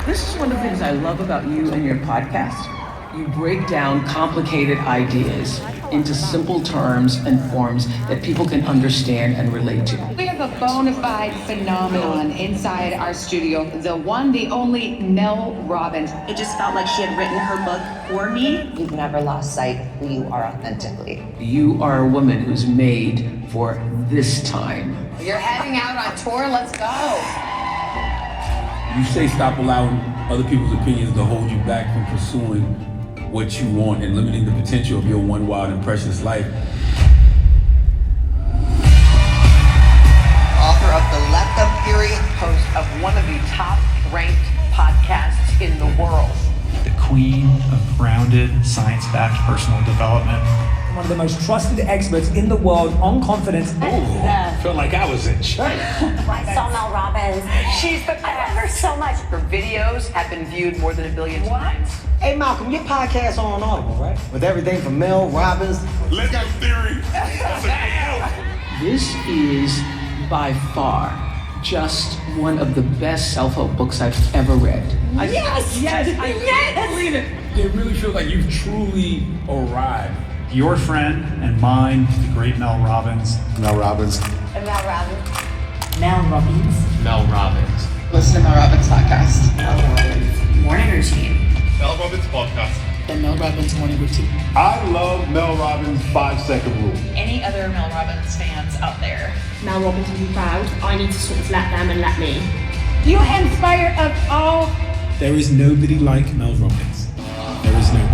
This is one of the things I love about you and your podcast. You break down complicated ideas into simple terms and forms that people can understand and relate to. We have a bona fide phenomenon inside our studio, the one, the only Mel Robbins. It just felt like she had written her book for me. You've never lost sight who you are authentically. You are a woman who's made for this time. You're heading out on tour, let's go. You say stop allowing other people's opinions to hold you back from pursuing what you want and limiting the potential of your one wild and precious life. Author of the Let Them Theory, host of one of the top-ranked podcasts in the world. The queen of grounded, science-backed personal development. One of the most trusted experts in the world on confidence. Oh, felt like I was in church. I saw Mel Robbins. She's the best. I love her so much. Her videos have been viewed more than 1 billion times. Hey Malcolm, your podcast on Audible, right? With everything from Mel Robbins. Let Them Theory. This is by far just one of the best self-help books I've ever read. Yes! I believe it. It really feels like you've truly arrived. Your friend and mine, the great Mel Robbins. Mel Robbins. And Mel Robbins. Mel Robbins. Mel Robbins. Listen to Mel Robbins podcast. Mel Robbins. Morning routine. Mel Robbins podcast. The Mel Robbins morning routine. I love Mel Robbins' 5-second rule. Any other Mel Robbins fans out there? Mel Robbins will be proud. I need to sort of let them and let me. You inspire us all. There is nobody like Mel Robbins. There is nobody.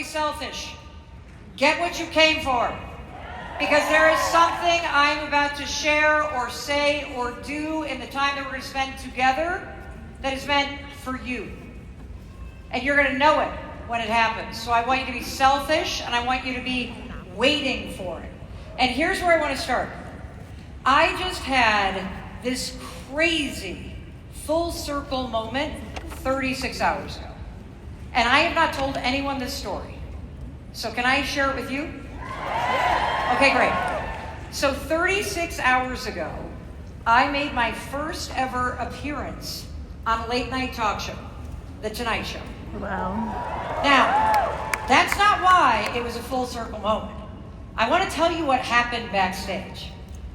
Selfish. Get what you came for. Because there is something I'm about to share or say or do in the time that we're going to spend together that is meant for you. And you're going to know it when it happens. So I want you to be selfish and I want you to be waiting for it. And here's where I want to start. I just had this crazy full circle moment 36 hours ago. And I have not told anyone this story. So can I share it with you? Okay, great. So 36 hours ago, I made my first ever appearance on a late night talk show, The Tonight Show. Wow. Now, that's not why it was a full circle moment. I want to tell you what happened backstage.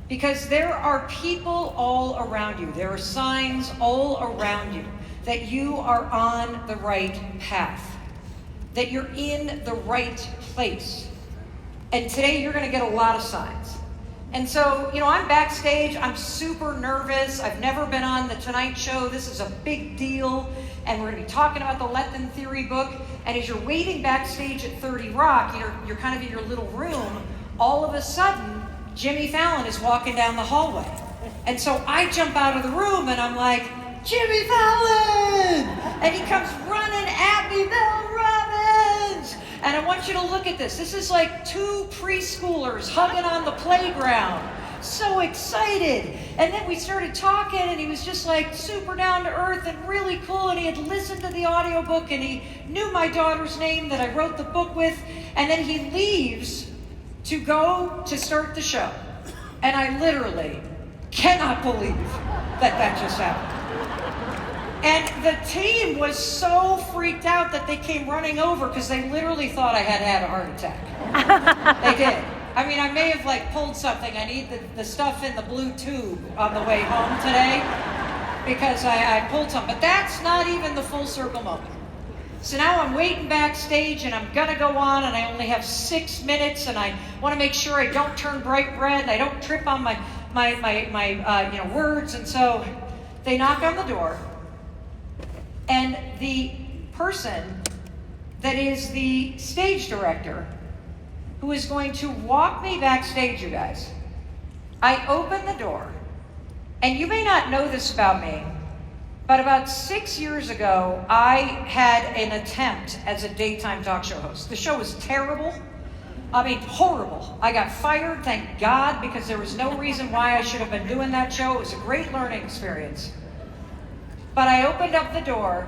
Because there are people all around you. There are signs all around you that you are on the right path. That you're in the right place. And today you're going to get a lot of signs. And so, I'm backstage, I'm super nervous. I've never been on The Tonight Show. This is a big deal. And we're going to be talking about the Let Them Theory book. And as you're waiting backstage at 30 Rock, you're kind of in your little room, all of a sudden, Jimmy Fallon is walking down the hallway. And so I jump out of the room and I'm like, Jimmy Fallon! And he comes running at me, Mel Robbins! And I want you to look at this. This is like 2 preschoolers hugging on the playground. So excited. And then we started talking and he was just like super down to earth and really cool. And he had listened to the audiobook and he knew my daughter's name that I wrote the book with. And then he leaves to go to start the show. And I literally cannot believe that just happened. And the team was so freaked out that they came running over because they literally thought I had a heart attack. They did. I mean, I may have pulled something. I need the stuff in the blue tube on the way home today because I pulled some. But that's not even the full circle moment. So now I'm waiting backstage and I'm gonna go on and I only have 6 minutes and I want to make sure I don't turn bright red and I don't trip on my words. And so they knock on the door and the person that is the stage director who is going to walk me backstage, you guys. I open the door and you may not know this about me, but about 6 years ago, I had an attempt as a daytime talk show host. The show was terrible. I mean, horrible. I got fired, thank God, because there was no reason why I should have been doing that show. It was a great learning experience. But I opened up the door,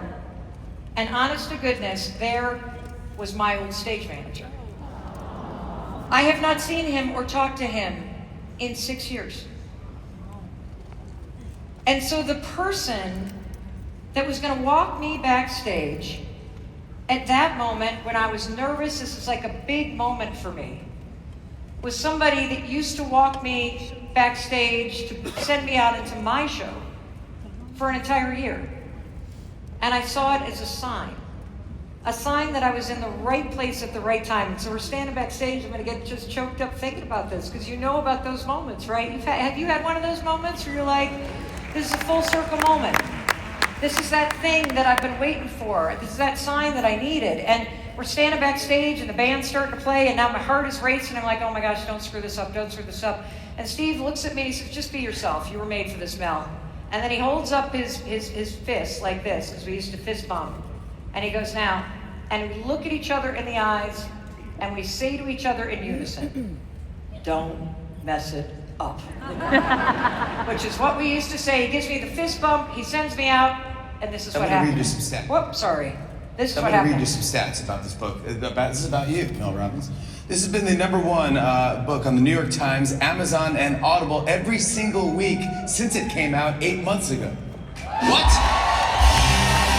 and honest to goodness, there was my old stage manager. I have not seen him or talked to him in 6 years. And so the person that was going to walk me backstage at that moment when I was nervous, this is like a big moment for me, was somebody that used to walk me backstage to send me out into my show for an entire year. And I saw it as a sign that I was in the right place at the right time. And so we're standing backstage. I'm going to get just choked up thinking about this because you know about those moments, right? Have you had one of those moments where you're like, this is a full circle moment? This is that thing that I've been waiting for. This is that sign that I needed. And we're standing backstage and the band's starting to play and now my heart is racing. I'm like, oh my gosh, don't screw this up, don't screw this up. And Steve looks at me and he says, just be yourself. You were made for this, Mel. And then he holds up his fist like this, as we used to fist bump. And he goes, now, and we look at each other in the eyes and we say to each other in unison, don't mess it up. Which is what we used to say. He gives me the fist bump, he sends me out, and this is what happened. I'm going to read you some stats. Whoops, sorry. This is what happened. I'm going to read you some stats about this book. This is about you, Mel Robbins. This has been the #1 book on the New York Times, Amazon, and Audible every single week since it came out 8 months ago. What?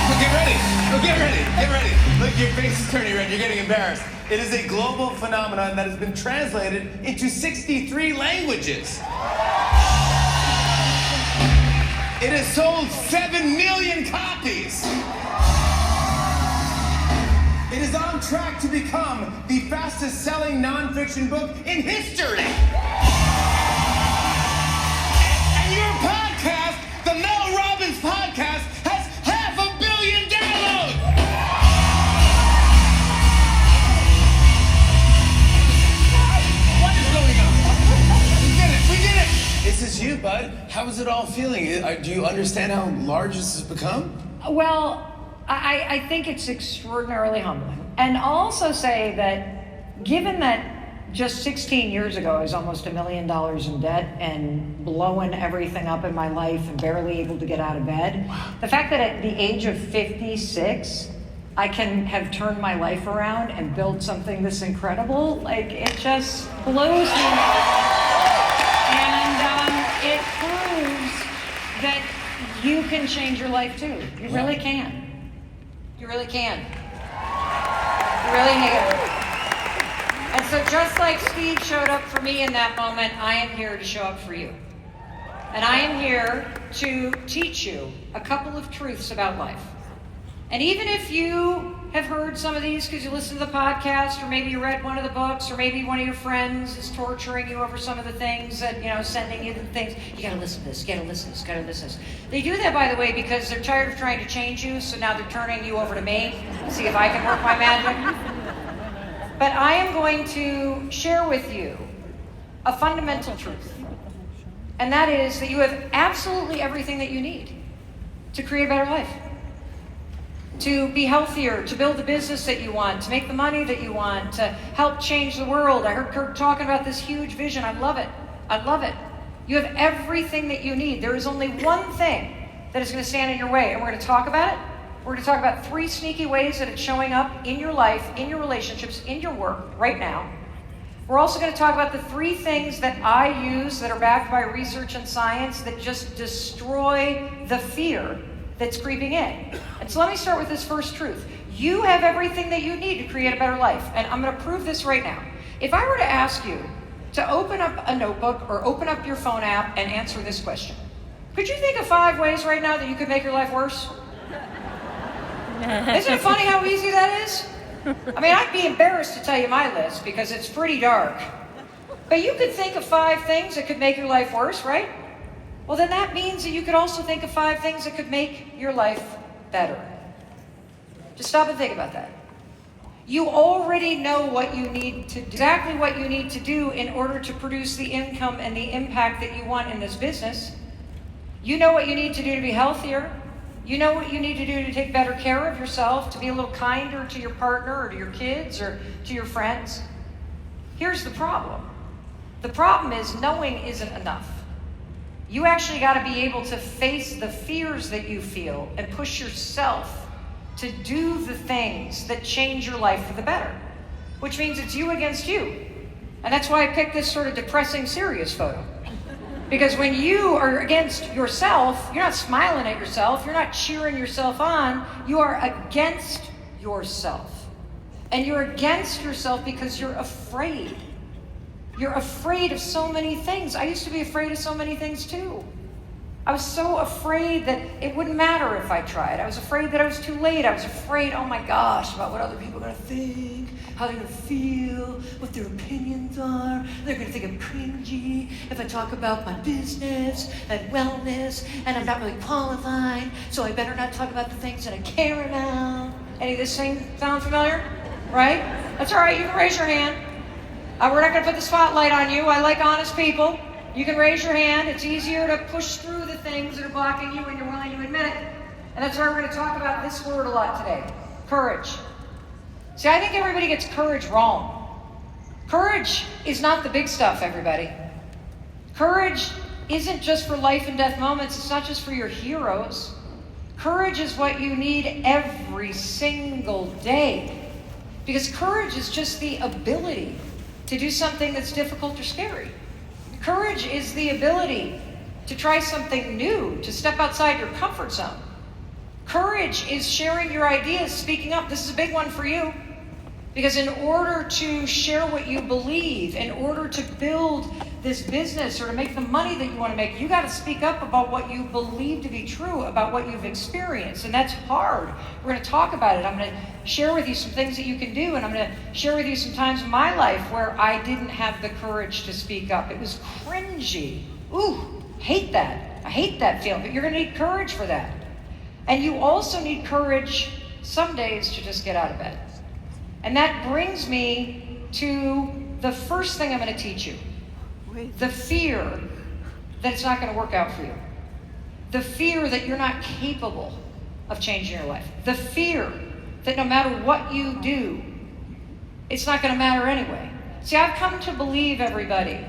Well, get ready. Oh, get ready. Get ready. Look, your face is turning red. You're getting embarrassed. It is a global phenomenon that has been translated into 63 languages. It has sold 7 million copies. It is on track to become the fastest-selling nonfiction book in history. And your podcast, the Mel Robbins Podcast, has 500 million downloads. What is going on? We did it. This is you, bud. How is it all feeling? Do you understand how large this has become? Well, I think it's extraordinarily humbling. And I'll also say that given that just 16 years ago I was almost $1 million in debt and blowing everything up in my life and barely able to get out of bed, the fact that at the age of 56, I can have turned my life around and build something this incredible, like it just blows me away. And it proves that you can change your life too. You really can. You really can. You really can. And so just like Steve showed up for me in that moment, I am here to show up for you. And I am here to teach you a couple of truths about life. And even if you have heard some of these because you listened to the podcast, or maybe you read one of the books, or maybe one of your friends is torturing you over some of the things that, sending you the things, you gotta listen to this, you gotta listen to this, you gotta listen to this. They do that, by the way, because they're tired of trying to change you, so now they're turning you over to me to see if I can work my magic. But I am going to share with you a fundamental truth. And that is that you have absolutely everything that you need to create a better life. To be healthier, to build the business that you want, to make the money that you want, to help change the world. I heard Kirk talking about this huge vision. I love it. I love it. You have everything that you need. There is only one thing that is going to stand in your way, and we're going to talk about it. We're going to talk about 3 sneaky ways that it's showing up in your life, in your relationships, in your work right now. We're also going to talk about the 3 things that I use that are backed by research and science that just destroy the fear that's creeping in. And so let me start with this first truth. You have everything that you need to create a better life. And I'm going to prove this right now. If I were to ask you to open up a notebook or open up your phone app and answer this question, could you think of 5 ways right now that you could make your life worse? Isn't it funny how easy that is? I mean, I'd be embarrassed to tell you my list because it's pretty dark. But you could think of 5 things that could make your life worse, right? Well, then that means that you could also think of 5 things that could make your life better. Just stop and think about that. You already know what you need to do, exactly what you need to do in order to produce the income and the impact that you want in this business. You know what you need to do to be healthier. You know what you need to do to take better care of yourself, to be a little kinder to your partner or to your kids or to your friends. Here's the problem. The problem is knowing isn't enough. You actually got to be able to face the fears that you feel and push yourself to do the things that change your life for the better, which means it's you against you. And that's why I picked this sort of depressing, serious photo. Because when you are against yourself, you're not smiling at yourself, you're not cheering yourself on, you are against yourself. And you're against yourself because you're afraid. You're afraid of so many things. I used to be afraid of so many things too. I was so afraid that it wouldn't matter if I tried. I was afraid that I was too late. I was afraid, oh my gosh, about what other people are going to think, how they're going to feel, what their opinions are. They're going to think I'm cringy if I talk about my business and wellness, and I'm not really qualified, so I better not talk about the things that I care about. Any of this sound familiar? Right? That's all right. You can raise your hand. We're not going to put the spotlight on you. I like honest people. You can raise your hand. It's easier to push through the things that are blocking you when you're willing to admit it. And that's why we're going to talk about this word a lot today. Courage. See, I think everybody gets courage wrong. Courage is not the big stuff, everybody. Courage isn't just for life and death moments. It's not just for your heroes. Courage is what you need every single day. Because courage is just the ability to do something that's difficult or scary. Courage is the ability to try something new, to step outside your comfort zone. Courage is sharing your ideas, speaking up. This is a big one for you. Because in order to share what you believe, in order to build this business or to make the money that you want to make, you got to speak up about what you believe to be true, about what you've experienced. And that's hard. We're going to talk about it. I'm going to share with you some things that you can do, and I'm going to share with you some times in my life where I didn't have the courage to speak up. It was cringy. Ooh, hate that. I hate that feeling, but you're going to need courage for that. And you also need courage some days to just get out of bed. And that brings me to the first thing I'm going to teach you. The fear that it's not going to work out for you. The fear that you're not capable of changing your life. The fear that no matter what you do, it's not going to matter anyway. See, I've come to believe, everybody,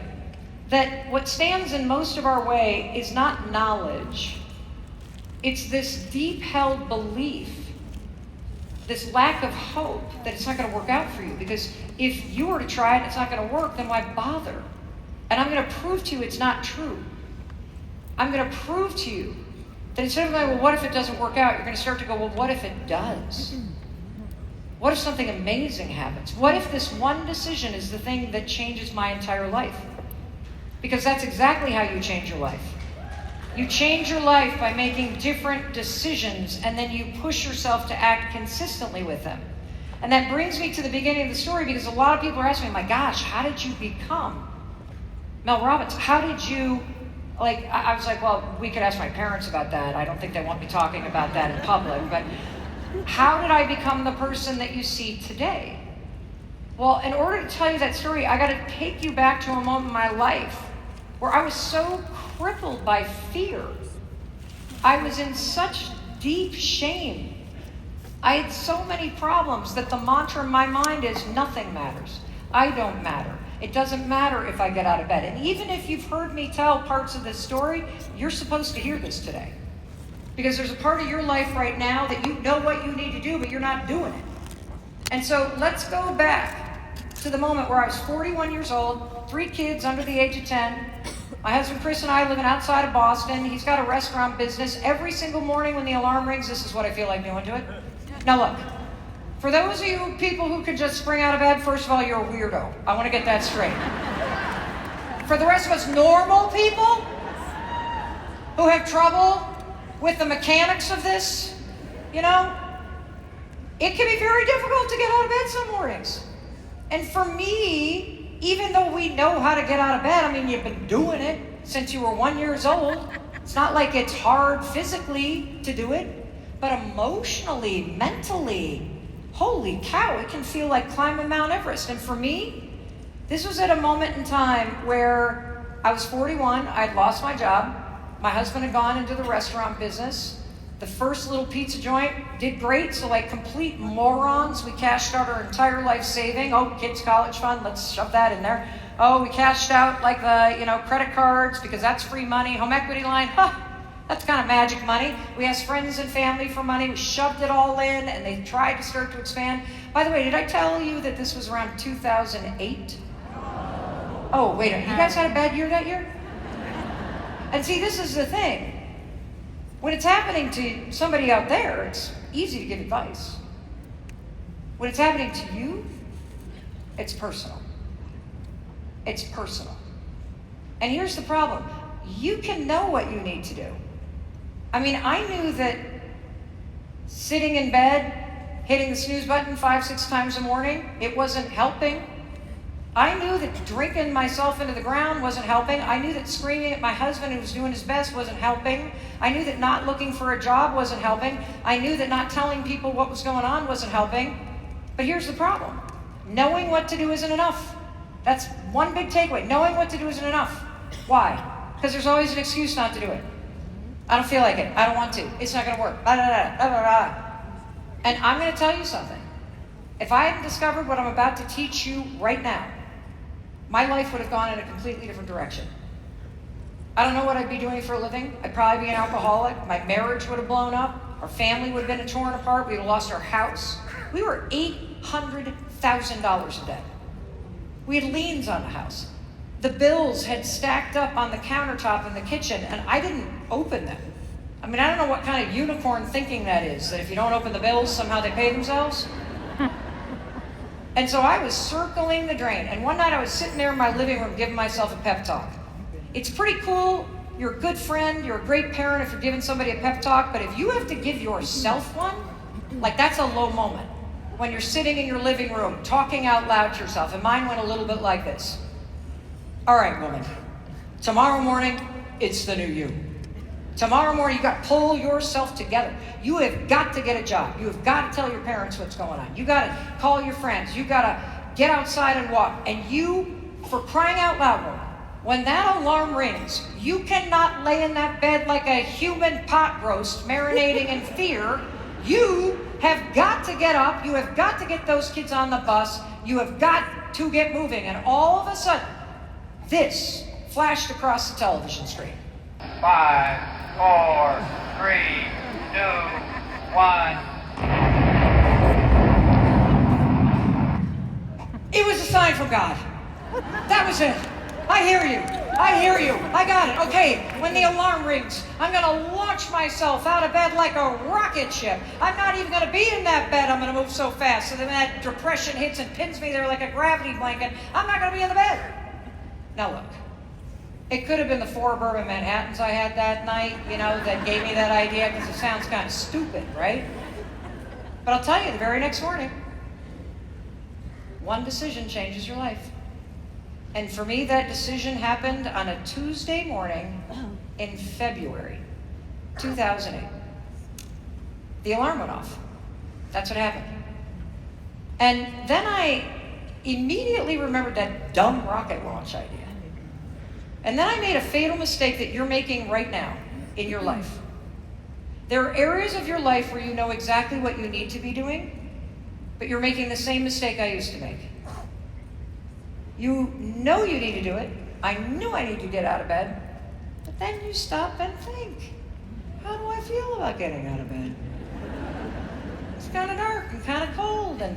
that what stands in most of our way is not knowledge. It's this deep-held belief, this lack of hope that it's not going to work out for you. Because if you were to try it and it's not going to work, then why bother? And I'm going to prove to you it's not true. I'm going to prove to you that instead of going, well, what if it doesn't work out? You're going to start to go, well, what if it does? What if something amazing happens? What if this one decision is the thing that changes my entire life? Because that's exactly how you change your life. You change your life by making different decisions, and then you push yourself to act consistently with them. And that brings me to the beginning of the story, because a lot of people are asking me, my gosh, how did you become Mel Robbins? How did you, I was like, well, we could ask my parents about that. I don't think they want me talking about that in public, but how did I become the person that you see today? Well, in order to tell you that story, I got to take you back to a moment in my life where I was so crippled by fear. I was in such deep shame. I had so many problems that the mantra in my mind is nothing matters. I don't matter. It doesn't matter if I get out of bed. And even if you've heard me tell parts of this story, you're supposed to hear this today. Because there's a part of your life right now that you know what you need to do, but you're not doing it. And so let's go back to the moment where I was 41 years old, 3 kids under the age of 10. My husband Chris and I living outside of Boston. He's got a restaurant business. Every single morning when the alarm rings, this is what I feel like doing to it. Now look, for those of you people who can just spring out of bed, first of all, you're a weirdo. I want to get that straight. For the rest of us normal people who have trouble with the mechanics of this, it can be very difficult to get out of bed some mornings. And for me, even though we know how to get out of bed, I mean, you've been doing it since you were 1 year old. It's not like it's hard physically to do it, but emotionally, mentally, holy cow, it can feel like climbing Mount Everest. And for me, this was at a moment in time where I was 41, I'd lost my job, my husband had gone into the restaurant business, the first little pizza joint did great, so like complete morons, we cashed out our entire life saving. Oh, kids' college fund, let's shove that in there. Oh, we cashed out like the, credit cards because that's free money. Home equity line, that's kind of magic money. We asked friends and family for money. We shoved it all in, and they tried to start to expand. By the way, did I tell you that this was around 2008? Oh, wait a minute. You guys had a bad year that year? And see, this is the thing. When it's happening to somebody out there, it's easy to give advice. When it's happening to you, it's personal. It's personal. And here's the problem. You can know what you need to do. I mean, I knew that sitting in bed, hitting the snooze button 5-6 times a morning, it wasn't helping. I knew that drinking myself into the ground wasn't helping. I knew that screaming at my husband who was doing his best wasn't helping. I knew that not looking for a job wasn't helping. I knew that not telling people what was going on wasn't helping. But here's the problem. Knowing what to do isn't enough. That's one big takeaway. Knowing what to do isn't enough. Why? Because there's always an excuse not to do it. I don't feel like it. I don't want to. It's not going to work. Blah, blah, blah, blah, blah. And I'm going to tell you something. If I hadn't discovered what I'm about to teach you right now, my life would have gone in a completely different direction. I don't know what I'd be doing for a living. I'd probably be an alcoholic. My marriage would have blown up. Our family would have been torn apart. We would have lost our house. We were $800,000 in debt. We had liens on the house. The bills had stacked up on the countertop in the kitchen, and I didn't open them. I mean, I don't know what kind of unicorn thinking that is, that if you don't open the bills, somehow they pay themselves. And so I was circling the drain. And one night I was sitting there in my living room giving myself a pep talk. It's pretty cool. You're a good friend. You're a great parent if you're giving somebody a pep talk. But if you have to give yourself one, like that's a low moment. When you're sitting in your living room, talking out loud to yourself. And mine went a little bit like this. All right, woman. Tomorrow morning, it's the new you. Tomorrow morning, you got to pull yourself together. You have got to get a job. You have got to tell your parents what's going on. You got to call your friends. You got to get outside and walk. And you, for crying out loud, woman, when that alarm rings, you cannot lay in that bed like a human pot roast marinating in fear. You have got to get up. You have got to get those kids on the bus. You have got to get moving. And all of a sudden, this flashed across the television screen. 5, 4, 3, 2, 1. It was a sign from God. That was it. I hear you. I hear you. I got it. Okay, when the alarm rings, I'm going to launch myself out of bed like a rocket ship. I'm not even going to be in that bed. I'm going to move so fast. So then that depression hits and pins me there like a gravity blanket. I'm not going to be in the bed. Now look. It could have been the 4 bourbon Manhattans I had that night, that gave me that idea, because it sounds kind of stupid, right? But I'll tell you, the very next morning, one decision changes your life. And for me, that decision happened on a Tuesday morning in February 2008. The alarm went off. That's what happened. And then I immediately remembered that dumb rocket launch idea. And then I made a fatal mistake that you're making right now in your life. There are areas of your life where you know exactly what you need to be doing, but you're making the same mistake I used to make. You know you need to do it. I knew I need to get out of bed. But then you stop and think, how do I feel about getting out of bed? It's kind of dark and kind of cold, and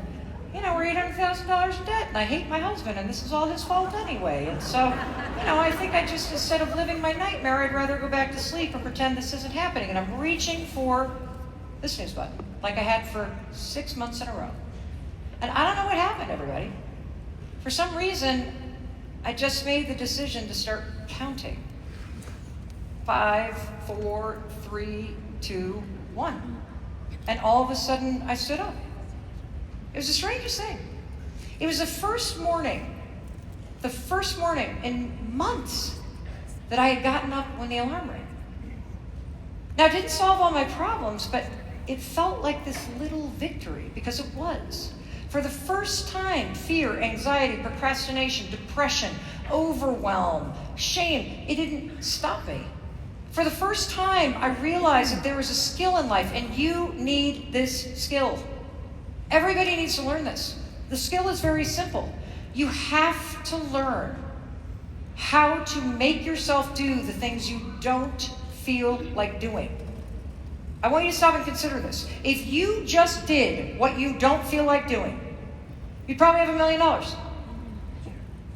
we're $800,000 in debt, and I hate my husband, and this is all his fault anyway. And so, I think I just, instead of living my nightmare, I'd rather go back to sleep and pretend this isn't happening. And I'm reaching for the snooze button, like I had for 6 months in a row. And I don't know what happened, everybody. For some reason, I just made the decision to start counting. 5, 4, 3, 2, 1. And all of a sudden, I stood up. It was the strangest thing. It was the first morning in months that I had gotten up when the alarm rang. Now, it didn't solve all my problems, but it felt like this little victory, because it was. For the first time, fear, anxiety, procrastination, depression, overwhelm, shame, it didn't stop me. For the first time, I realized that there was a skill in life, and you need this skill. Everybody needs to learn this. The skill is very simple. You have to learn how to make yourself do the things you don't feel like doing. I want you to stop and consider this. If you just did what you don't feel like doing, you'd probably have $1 million.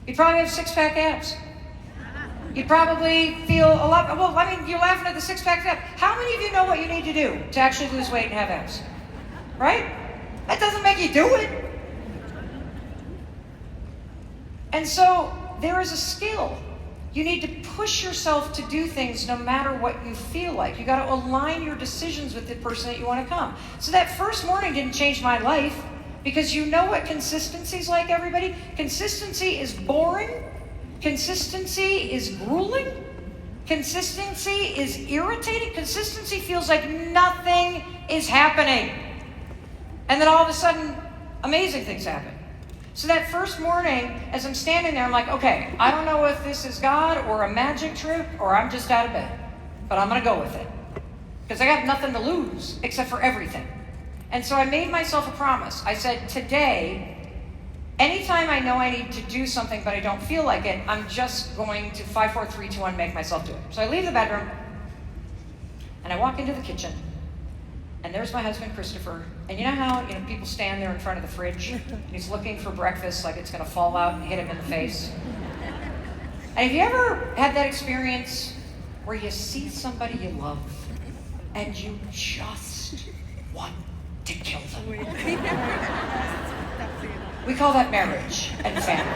You'd probably have six-pack abs. You'd probably feel a lot, well, I mean, you're laughing at the six-pack abs. How many of you know what you need to do to actually lose weight and have abs? Right? That doesn't make you do it. And so there is a skill. You need to push yourself to do things no matter what you feel like. You got to align your decisions with the person that you want to become. So that first morning didn't change my life, because you know what consistency is like, everybody? Consistency is boring. Consistency is grueling. Consistency is irritating. Consistency feels like nothing is happening. And then all of a sudden, amazing things happen. So that first morning, as I'm standing there, I'm like, okay, I don't know if this is God or a magic trick or I'm just out of bed, but I'm going to go with it. Because I got nothing to lose except for everything. And so I made myself a promise. I said, today, anytime I know I need to do something but I don't feel like it, I'm just going to 5, 4, 3, 2, 1, make myself do it. So I leave the bedroom, and I walk into the kitchen, and there's my husband, Christopher. And you know how people stand there in front of the fridge, and he's looking for breakfast like it's going to fall out and hit him in the face? And have you ever had that experience where you see somebody you love, and you just want to kill them? We call that marriage and family.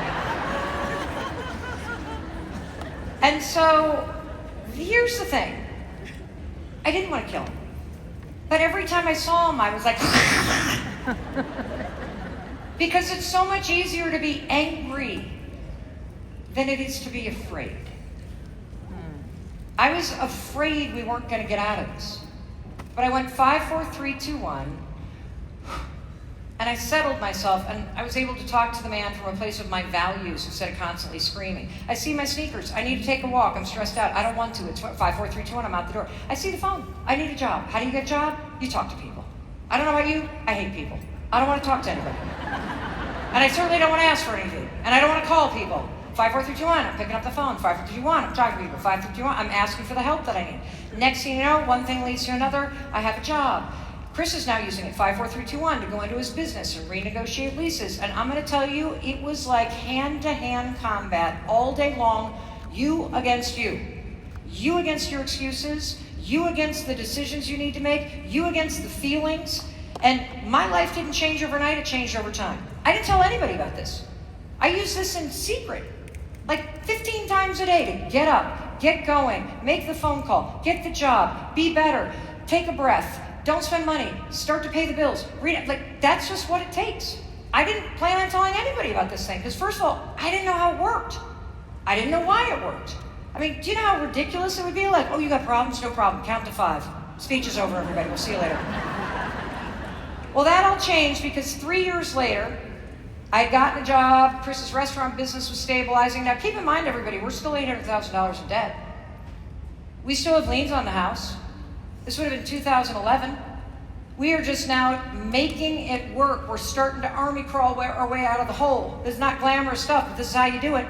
And so, here's the thing. I didn't want to kill him. But every time I saw him, I was like, because it's so much easier to be angry than it is to be afraid. I was afraid we weren't going to get out of this. But I went 5, 4, 3, 2, 1, and I settled myself, and I was able to talk to the man from a place of my values instead of constantly screaming. I see my sneakers. I need to take a walk. I'm stressed out. I don't want to. It's 5, 4, 3, 2, 1. I'm out the door. I see the phone. I need a job. How do you get a job? You talk to people. I don't know about you. I hate people. I don't want to talk to anybody. And I certainly don't want to ask for anything. And I don't want to call people. 5, 4, 3, 2, 1. I'm picking up the phone. 5, 4, 3, 2, 1. I'm talking to people. 5, 4, 3, 2, 1. I'm asking for the help that I need. Next thing you know, one thing leads to another. I have a job. Chris is now using it, 5, 4, 3, 2, 1, to go into his business and renegotiate leases. And I'm going to tell you, it was like hand-to-hand combat all day long, you against you. You against your excuses, you against the decisions you need to make, you against the feelings. And my life didn't change overnight, it changed over time. I didn't tell anybody about this. I used this in secret, like 15 times a day, to get up, get going, make the phone call, get the job, be better, take a breath. Don't spend money. Start to pay the bills. Read it. Like, that's just what it takes. I didn't plan on telling anybody about this thing, because first of all, I didn't know how it worked. I didn't know why it worked. I mean, do you know how ridiculous it would be? Like, oh, you got problems? No problem. Count to 5. Speech is over, everybody. We'll see you later. Well, that all changed because 3 years later, I had gotten a job. Chris's restaurant business was stabilizing. Now, keep in mind, everybody, we're still $800,000 in debt. We still have liens on the house. This would have been 2011. We are just now making it work. We're starting to army crawl our way out of the hole. This is not glamorous stuff, but this is how you do it.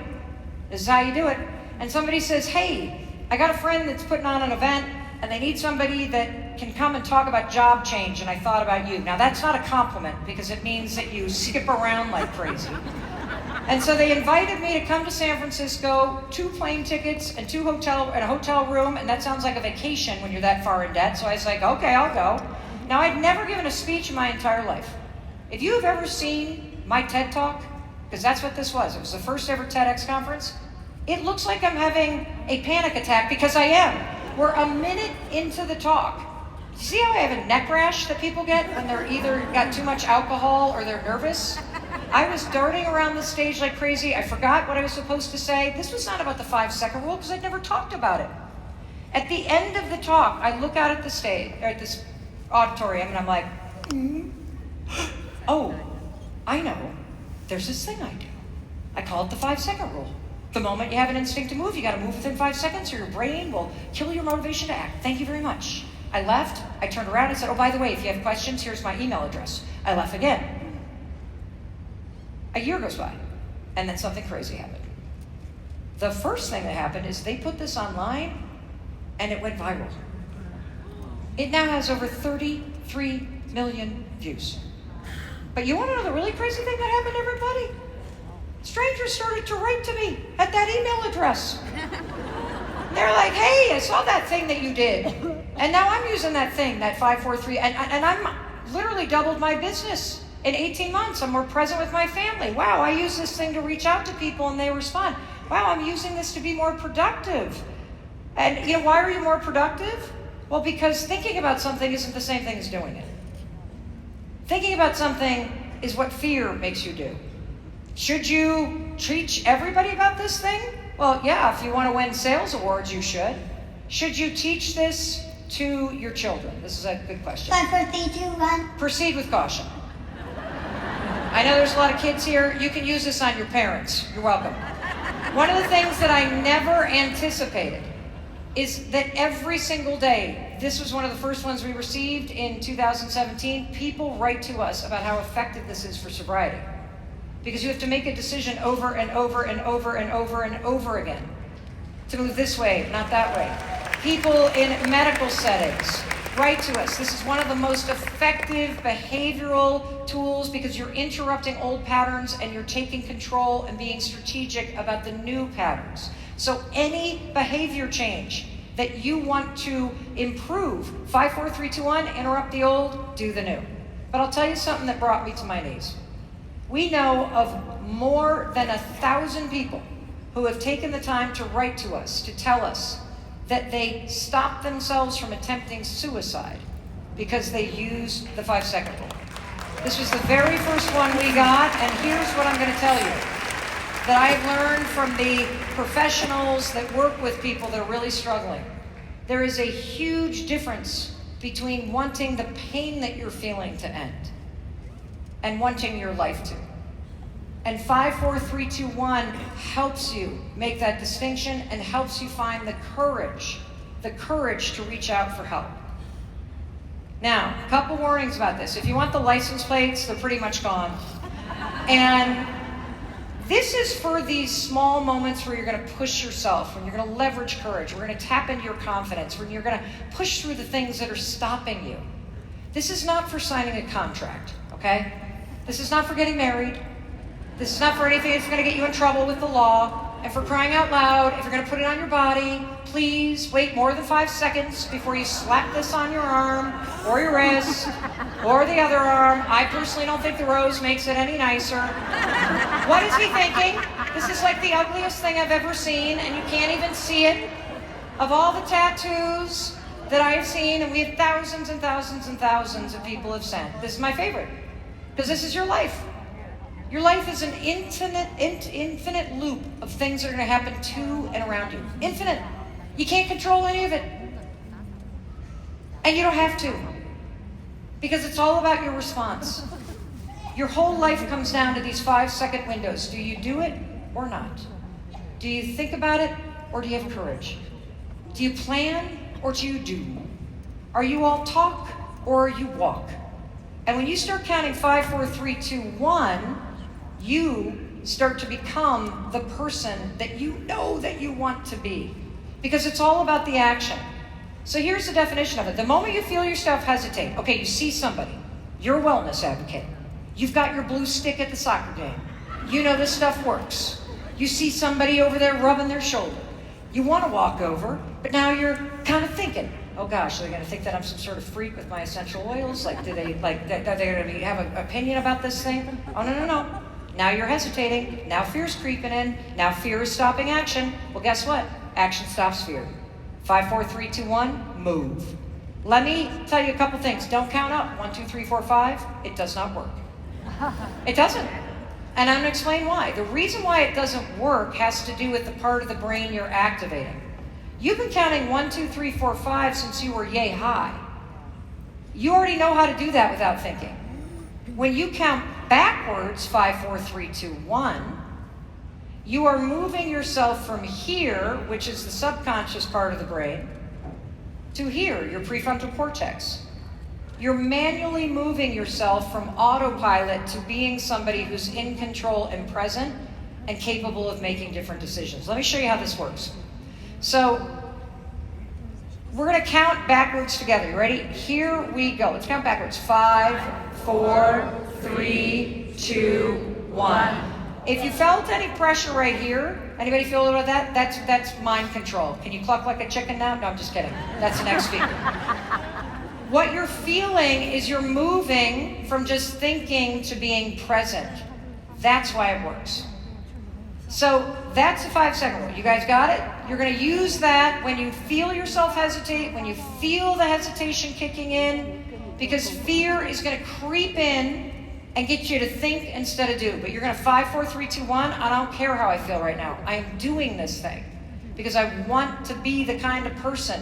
This is how you do it. And somebody says, hey, I got a friend that's putting on an event, and they need somebody that can come and talk about job change, and I thought about you. Now, that's not a compliment, because it means that you skip around like crazy. And so they invited me to come to San Francisco, 2 plane tickets and a hotel room, and that sounds like a vacation when you're that far in debt. So I was like, okay, I'll go. Now, I'd never given a speech in my entire life. If you have ever seen my TED Talk, because that's what this was, it was the first ever TEDx conference, it looks like I'm having a panic attack, because I am. We're a minute into the talk. See how I have a neck rash that people get when they're either got too much alcohol or they're nervous? I was darting around the stage like crazy. I forgot what I was supposed to say. This was not about the 5-second rule because I'd never talked about it. At the end of the talk, I look out at the stage, or at this auditorium, and I'm like, oh, I know. There's this thing I do. I call it the 5-second rule. The moment you have an instinct to move, you got to move within 5 seconds or your brain will kill your motivation to act. Thank you very much. I left, I turned around and said, oh, by the way, if you have questions, here's my email address. I left again. A year goes by, and then something crazy happened. The first thing that happened is they put this online, and it went viral. It now has over 33 million views. But you want to know the really crazy thing that happened, everybody? Strangers started to write to me at that email address. They're like, hey, I saw that thing that you did. And now I'm using that thing, that 543, and I'm literally doubled my business in 18 months. I'm more present with my family. Wow, I use this thing to reach out to people and they respond. Wow, I'm using this to be more productive. And you know, why are you more productive? Well, because thinking about something isn't the same thing as doing it. Thinking about something is what fear makes you do. Should you teach everybody about this thing? Well, yeah, if you want to win sales awards, you should. Should you teach this to your children? This is a good question. 5, 4, 3, 2, 1. Proceed with caution. I know there's a lot of kids here. You can use this on your parents. You're welcome. One of the things that I never anticipated is that every single day, this was one of the first ones we received in 2017, people write to us about how effective this is for sobriety. Because you have to make a decision over and over and over and over and over again to move this way, not that way. People in medical settings write to us. This is one of the most effective behavioral tools because you're interrupting old patterns and you're taking control and being strategic about the new patterns. So any behavior change that you want to improve, 5, 4, 3, 2, 1, interrupt the old, do the new. But I'll tell you something that brought me to my knees. We know of more than 1,000 people who have taken the time to write to us, to tell us that they stopped themselves from attempting suicide because they used the 5-second rule. This was the very first one we got, and here's what I'm going to tell you that I've learned from the professionals that work with people that are really struggling. There is a huge difference between wanting the pain that you're feeling to end and wanting your life to. And 5, 4, 3, 2, 1 helps you make that distinction and helps you find the courage to reach out for help. Now, a couple warnings about this. If you want the license plates, they're pretty much gone. And this is for these small moments where you're going to push yourself, when you're going to leverage courage, we're going to tap into your confidence, when you're going to push through the things that are stopping you. This is not for signing a contract, okay? This is not for getting married. This is not for anything that's going to get you in trouble with the law. And for crying out loud, if you're going to put it on your body, please wait more than 5 seconds before you slap this on your arm or your wrist or the other arm. I personally don't think the rose makes it any nicer. What is he thinking? This is like the ugliest thing I've ever seen, and you can't even see it. Of all the tattoos that I have seen, and we have thousands and thousands and thousands of people have sent, this is my favorite. Because this is your life. Your life is an infinite loop of things that are going to happen to and around you. Infinite. You can't control any of it. And you don't have to. Because it's all about your response. Your whole life comes down to these 5-second windows. Do you do it or not? Do you think about it or do you have courage? Do you plan or do you do? Are you all talk or are you walk? And when you start counting 5, 4, 3, 2, 1, you start to become the person that you know that you want to be. Because it's all about the action. So here's the definition of it. The moment you feel yourself hesitate, okay, you see somebody, you're a wellness advocate. You've got your blue stick at the soccer game. You know this stuff works. You see somebody over there rubbing their shoulder. You want to walk over, but now you're kind of thinking, oh gosh, are they going to think that I'm some sort of freak with my essential oils? Like, are they going to have an opinion about this thing? Oh, no. Now you're hesitating. Now fear's creeping in. Now fear is stopping action. Well, guess what? Action stops fear. 5, 4, 3, 2, 1, move. Let me tell you a couple things. Don't count up. 1, 2, 3, 4, 5. It does not work. It doesn't. And I'm going to explain why. The reason why it doesn't work has to do with the part of the brain you're activating. You've been counting 1, 2, 3, 4, 5 since you were yay high. You already know how to do that without thinking. When you count backwards, 5, 4, 3, 2, 1, you are moving yourself from here, which is the subconscious part of the brain, to here, your prefrontal cortex. You're manually moving yourself from autopilot to being somebody who's in control and present and capable of making different decisions. Let me show you how this works. So, we're going to count backwards together. You ready? Here we go. Let's count backwards. 5, 4, 3, 2, 1. If you felt any pressure right here, anybody feel a little of that? That's mind control. Can you cluck like a chicken now? No, I'm just kidding. That's the next speaker. What you're feeling is you're moving from just thinking to being present. That's why it works. So that's the 5-second rule. You guys got it? You're going to use that when you feel yourself hesitate, when you feel the hesitation kicking in, because fear is going to creep in and get you to think instead of do. But you're going to 5, 4, 3, 2, 1. I don't care how I feel right now. I am doing this thing because I want to be the kind of person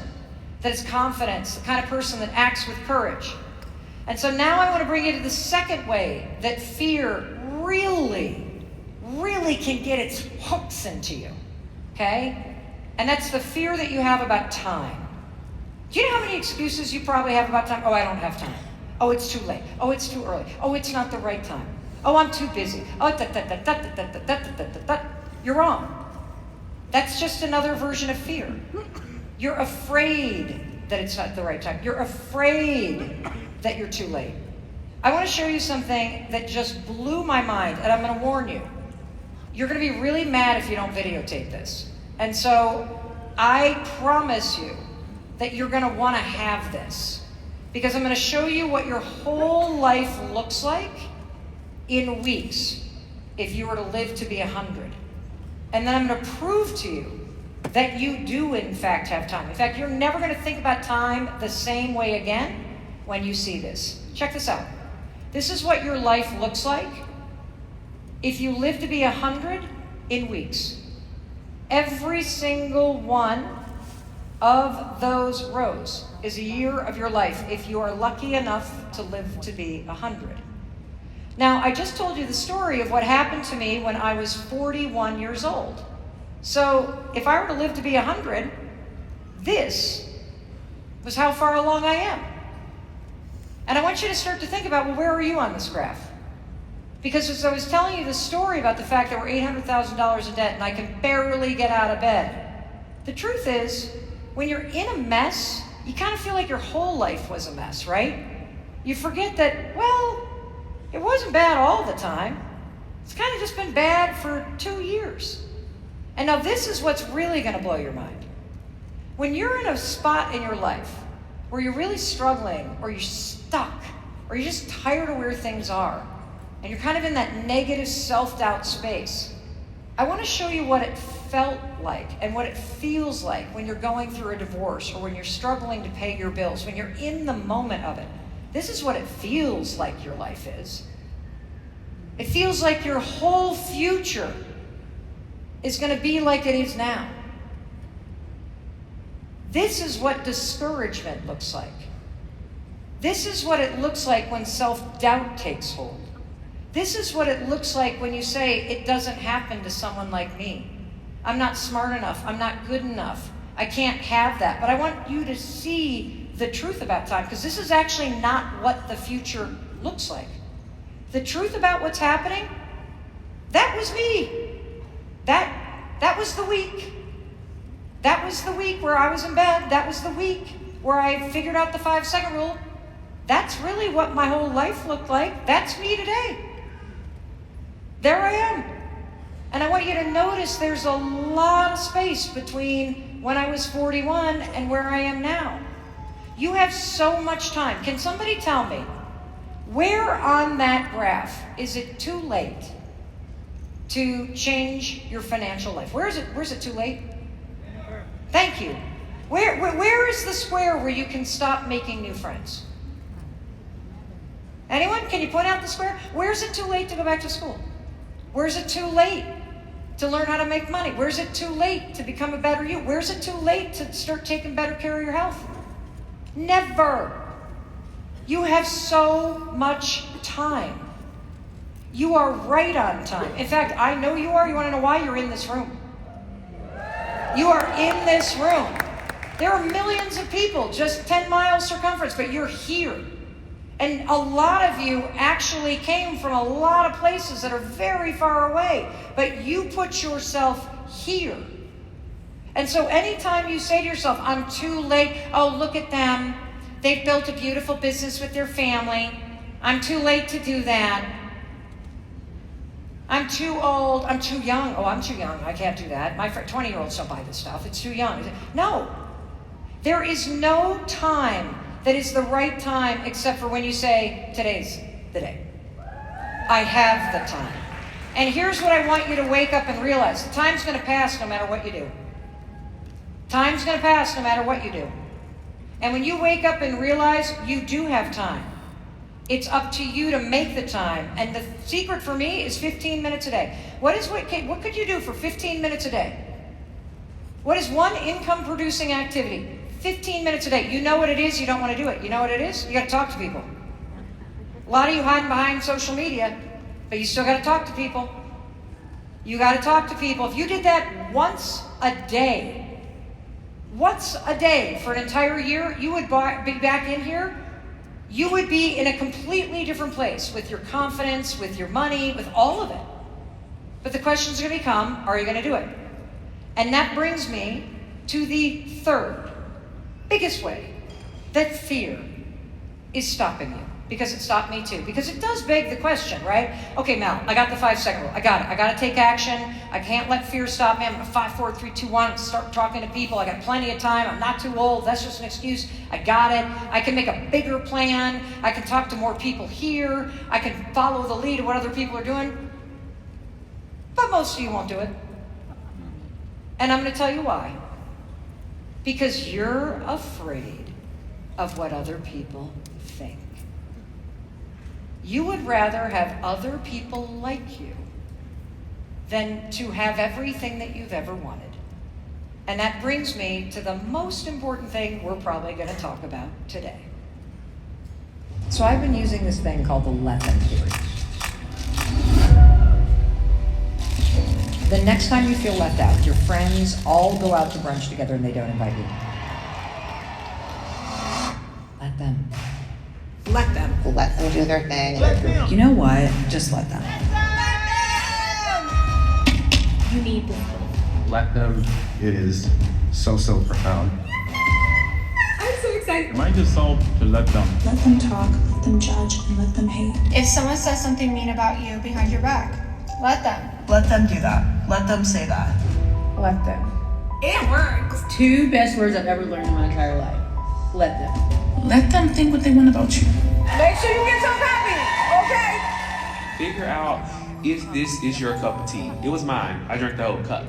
that has confidence, the kind of person that acts with courage. And so now I want to bring you to the second way that fear really can get its hooks into you, okay? And that's the fear that you have about time. Do you know how many excuses you probably have about time? Oh, I don't have time. Oh, it's too late. Oh, it's too early. Oh, it's not the right time. Oh, I'm too busy. Oh, You're wrong. That's just another version of fear. You're afraid that it's not the right time. You're afraid that you're too late. I want to show you something that just blew my mind, and I'm going to warn you. You're going to be really mad if you don't videotape this. And so I promise you that you're going to want to have this, because I'm going to show you what your whole life looks like in weeks if you were to live to be 100. And then I'm going to prove to you that you do in fact have time. In fact, you're never going to think about time the same way again when you see this. Check this out. This is what your life looks like if you live to be 100 in weeks. Every single one of those rows is a year of your life if you are lucky enough to live to be 100. Now, I just told you the story of what happened to me when I was 41 years old. So if I were to live to be 100, this was how far along I am. And I want you to start to think about, well, where are you on this graph? Because as I was telling you the story about the fact that we're $800,000 in debt and I can barely get out of bed, the truth is, when you're in a mess, you kind of feel like your whole life was a mess, right? You forget that, well, it wasn't bad all the time. It's kind of just been bad for 2 years. And now this is what's really going to blow your mind. When you're in a spot in your life where you're really struggling, or you're stuck, or you're just tired of where things are, and you're kind of in that negative self-doubt space, I want to show you what it felt like and what it feels like when you're going through a divorce or when you're struggling to pay your bills, when you're in the moment of it. This is what it feels like your life is. It feels like your whole future is going to be like it is now. This is what discouragement looks like. This is what it looks like when self-doubt takes hold. This is what it looks like when you say, it doesn't happen to someone like me. I'm not smart enough. I'm not good enough. I can't have that. But I want you to see the truth about time, because this is actually not what the future looks like. The truth about what's happening, that was me. That was the week. That was the week where I was in bed. That was the week where I figured out the 5-second rule. That's really what my whole life looked like. That's me today. There I am. And I want you to notice there's a lot of space between when I was 41 and where I am now. You have so much time. Can somebody tell me, where on that graph is it too late to change your financial life? Where's it too late? Thank you. Where is the square where you can stop making new friends? Anyone? Can you point out the square? Where's it too late to go back to school? Where's it too late to learn how to make money? Where's it too late to become a better you? Where's it too late to start taking better care of your health? Never. You have so much time. You are right on time. In fact, I know you are. You want to know why? You're in this room. You are in this room. There are millions of people, just 10 miles circumference, but you're here. And a lot of you actually came from a lot of places that are very far away, but you put yourself here. And so anytime you say to yourself, I'm too late, oh, look at them. They've built a beautiful business with their family. I'm too late to do that. I'm too old. I'm too young. Oh, I'm too young. I can't do that. My 20-year-olds don't buy this stuff. It's too young. No. There is no time that is the right time except for when you say, today's the day. I have the time. And here's what I want you to wake up and realize. Time's going to pass no matter what you do. Time's going to pass no matter what you do. And when you wake up and realize you do have time, it's up to you to make the time. And the secret for me is 15 minutes a day. What could you do for 15 minutes a day? What is one income-producing activity? 15 minutes a day. You know what it is, you don't want to do it. You know what it is? You got to talk to people. A lot of you hiding behind social media, but you still got to talk to people. You got to talk to people. If you did that once a day for an entire year, you would be back in here. You would be in a completely different place with your confidence, with your money, with all of it. But the questions are going to become, are you going to do it? And that brings me to the third biggest way that fear is stopping you. Because it stopped me too. Because it does beg the question, right? Okay, Mel, I got the 5-second rule. I got it. I got to take action. I can't let fear stop me. I'm going to 5, 4, 3, 2, 1. Start talking to people. I got plenty of time. I'm not too old. That's just an excuse. I got it. I can make a bigger plan. I can talk to more people here. I can follow the lead of what other people are doing. But most of you won't do it. And I'm going to tell you why. Because you're afraid of what other people think. You would rather have other people like you than to have everything that you've ever wanted. And that brings me to the most important thing we're probably going to talk about today. So I've been using this thing called the let them theory. The next time you feel left out, your friends all go out to brunch together and they don't invite you. Let them. Let them. Let them do their thing. You know what? Just let them. You need this. Let them. It is so profound. I'm so excited. Am I just told to let them? Let them talk, let them judge, and let them hate. If someone says something mean about you behind your back, let them. Let them do that. Let them say that. Let them. It works. 2 best words I've ever learned in my entire life. Let them. Let them think what they want about you. Make sure you get some coffee, okay? Figure out if this is your cup of tea. It was mine. I drank the whole cup.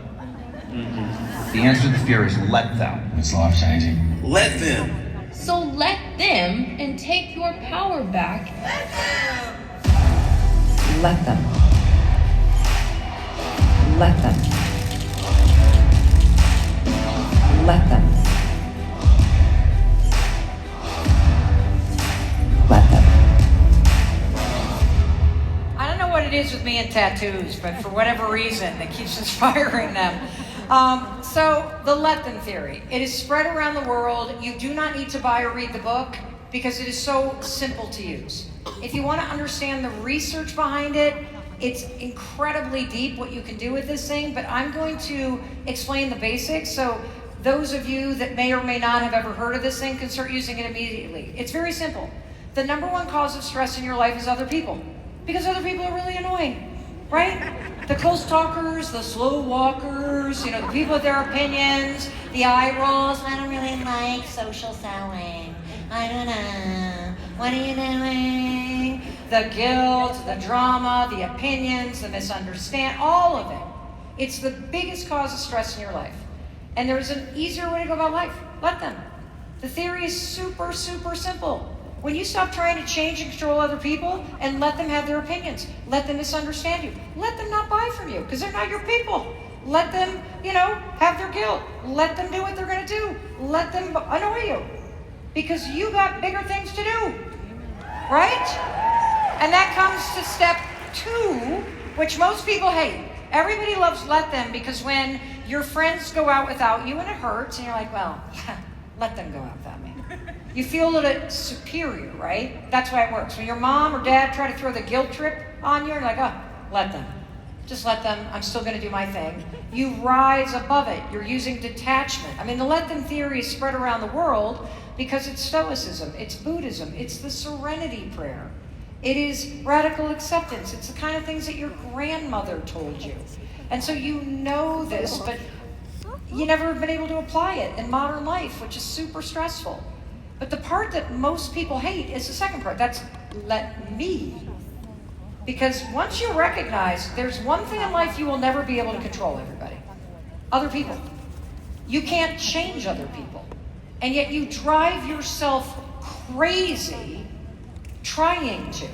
The answer to the fear is let them. It's life changing. Let them. So let them and take your power back. Let them. Let them. Let them. Let them. I don't know what it is with me and tattoos, but for whatever reason, it keeps inspiring them. So the let them theory, it is spread around the world. You do not need to buy or read the book because it is so simple to use. If you want to understand the research behind it, it's incredibly deep what you can do with this thing, but I'm going to explain the basics so those of you that may or may not have ever heard of this thing can start using it immediately. It's very simple. The number one cause of stress in your life is other people, because other people are really annoying, right? The close talkers, the slow walkers, the people with their opinions, the eye rolls. I don't really like social selling. I don't know. What are you doing? The guilt, the drama, the opinions, the misunderstanding, all of it. It's the biggest cause of stress in your life. And there's an easier way to go about life. Let them. The theory is super, super simple. When you stop trying to change and control other people and let them have their opinions, let them misunderstand you, let them not buy from you because they're not your people. Let them, have their guilt. Let them do what they're going to do. Let them annoy you because you got bigger things to do, right? And that comes to step 2, which most people hate. Everybody loves let them because when your friends go out without you and it hurts and you're like, well, let them go out without me. You feel a little bit superior, right? That's why it works. When your mom or dad try to throw the guilt trip on you, you're like, oh, let them. Just let them. I'm still going to do my thing. You rise above it. You're using detachment. I mean, the let them theory is spread around the world because it's Stoicism, it's Buddhism, it's the serenity prayer. It is radical acceptance. It's the kind of things that your grandmother told you. And so you know this, but you never have been able to apply it in modern life, which is super stressful. But the part that most people hate is the second part. That's let me. Because once you recognize there's one thing in life you will never be able to control, everybody. Other people. You can't change other people. And yet you drive yourself crazy trying to.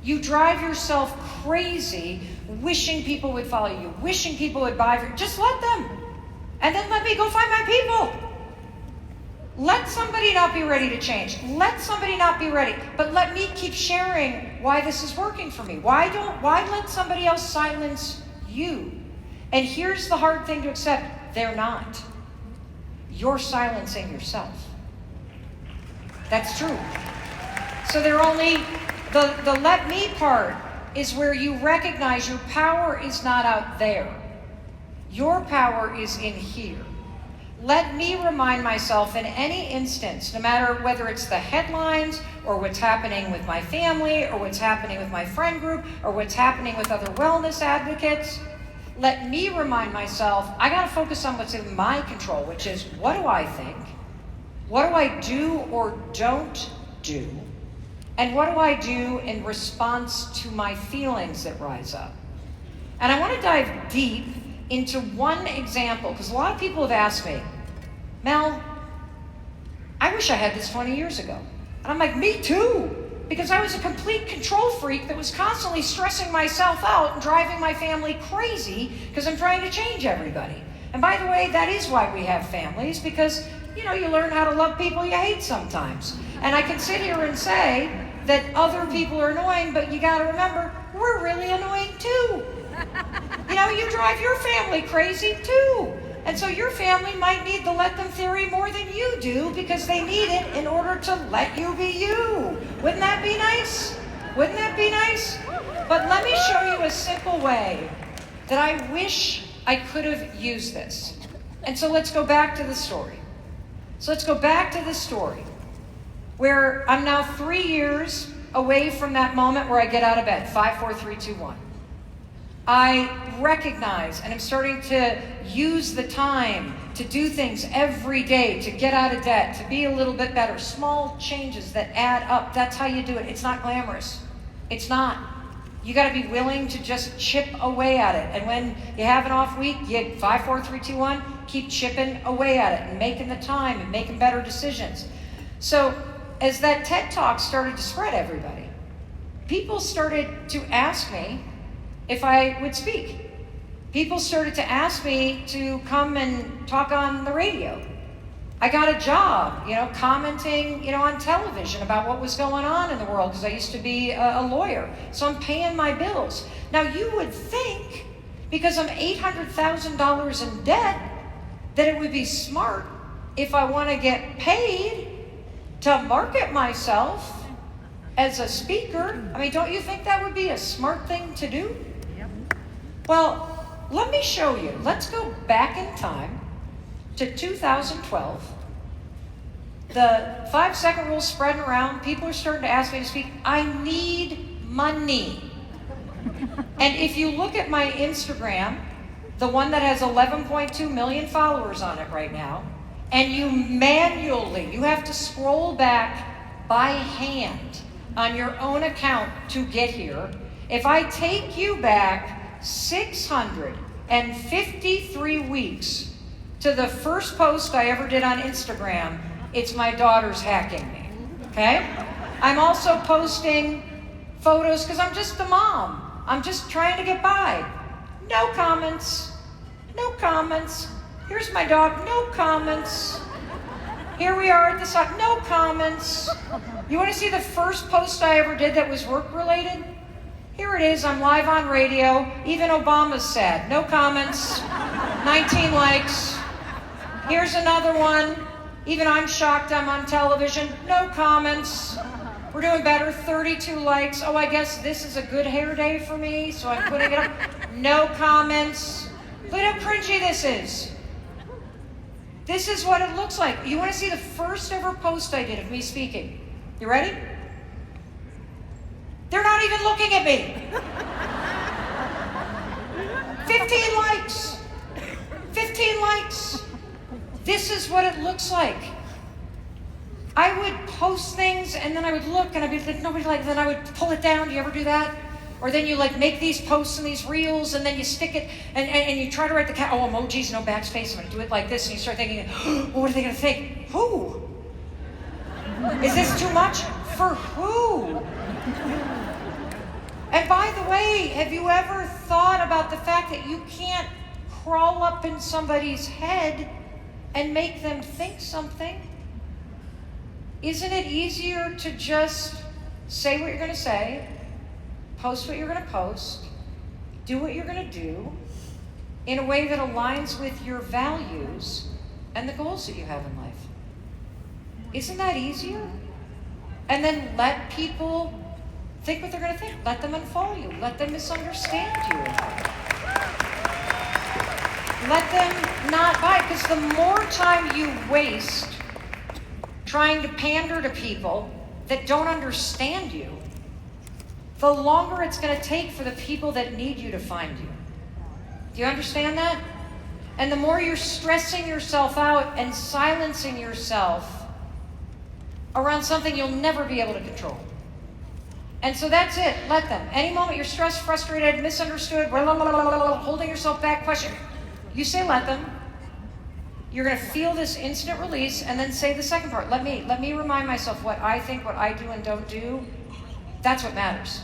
You drive yourself crazy wishing people would follow you, wishing people would buy from you. Just let them. And then let me go find my people. Let somebody not be ready to change. Let somebody not be ready. But let me keep sharing why this is working for me. Why let somebody else silence you? And here's the hard thing to accept. They're not. You're silencing yourself. That's true. So they're only, the let me part is where you recognize your power is not out there. Your power is in here. Let me remind myself in any instance, no matter whether it's the headlines or what's happening with my family or what's happening with my friend group or what's happening with other wellness advocates, let me remind myself, I got to focus on what's in my control, which is what do I think? What do I do or don't do? And what do I do in response to my feelings that rise up? And I want to dive deep into one example, because a lot of people have asked me, Mel, I wish I had this 20 years ago. And I'm like, me too, because I was a complete control freak that was constantly stressing myself out and driving my family crazy because I'm trying to change everybody. And by the way, that is why we have families, because you learn how to love people you hate sometimes. And I can sit here and say that other people are annoying, but you got to remember, we're really annoying too. You drive your family crazy too. And so your family might need the let them theory more than you do because they need it in order to let you be you. Wouldn't that be nice? Wouldn't that be nice? But let me show you a simple way that I wish I could have used this. And so let's go back to the story. Where I'm now 3 years away from that moment where I get out of bed. 5, 4, 3, 2, 1. I recognize and I'm starting to use the time to do things every day, to get out of debt, to be a little bit better. Small changes that add up. That's how you do it. It's not glamorous. It's not. You got to be willing to just chip away at it. And when you have an off week, you 5, 4, 3, 2, 1, keep chipping away at it and making the time and making better decisions. So as that TED Talk started to spread everybody, people started to ask me if I would speak. People started to ask me to come and talk on the radio. I got a job, commenting, on television about what was going on in the world because I used to be a lawyer. So I'm paying my bills. Now you would think, because I'm $800,000 in debt, that it would be smart if I want to get paid to market myself as a speaker. I mean, don't you think that would be a smart thing to do? Well, let me show you. Let's go back in time to 2012. The 5-second rule spreading around. People are starting to ask me to speak. I need money. And if you look at my Instagram, the one that has 11.2 million followers on it right now, and you have to scroll back by hand on your own account to get here. If I take you back 653 weeks to the first post I ever did on Instagram, it's my daughters hacking me, okay? I'm also posting photos because I'm just a mom. I'm just trying to get by. No comments. No comments. Here's my dog. No comments. Here we are at the side. No comments. You want to see the first post I ever did that was work-related? Here it is. I'm live on radio. Even Obama's sad. No comments. 19 likes. Here's another one. Even I'm shocked I'm on television. No comments. We're doing better. 32 likes. Oh, I guess this is a good hair day for me, so I'm putting it up. No comments. Look how cringy this is. This is what it looks like. You want to see the first ever post I did of me speaking? You ready? They're not even looking at me. 15 likes. 15 likes. This is what it looks like. I would post things and then I would look and I'd be like, nobody like, then I would pull it down. Do you ever do that? Or then you like make these posts and these reels and then you stick it and you try to write the emojis, no backspace. I'm gonna do it like this, and you start thinking, oh, what are they gonna think? Who? Is this too much? For who? And by the way, have you ever thought about the fact that you can't crawl up in somebody's head and make them think something? Isn't it easier to just say what you're gonna say, post what you're going to post, do what you're going to do in a way that aligns with your values and the goals that you have in life? Isn't that easier? And then let people think what they're going to think. Let them unfollow you. Let them misunderstand you. Let them not buy it. Because the more time you waste trying to pander to people that don't understand you, the longer it's going to take for the people that need you to find you. Do you understand that? And the more you're stressing yourself out and silencing yourself around something you'll never be able to control. And so that's it. Let them. Any moment you're stressed, frustrated, misunderstood, holding yourself back, question, you say let them. You're going to feel this instant release and then say the second part. Let me remind myself what I think, what I do and don't do. That's what matters.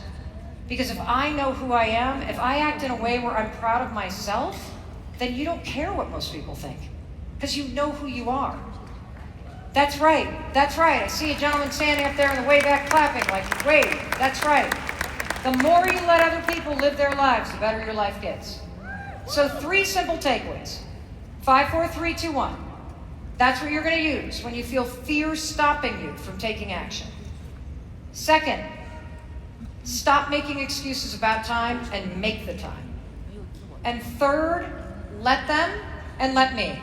Because if I know who I am, if I act in a way where I'm proud of myself, then you don't care what most people think. Because you know who you are. That's right. That's right. I see a gentleman standing up there in the way back clapping like, wait, that's right. The more you let other people live their lives, the better your life gets. So 3 simple takeaways. 5, 4, 3, 2, 1. That's what you're going to use when you feel fear stopping you from taking action. Second, stop making excuses about time and make the time. And third, let them and let me.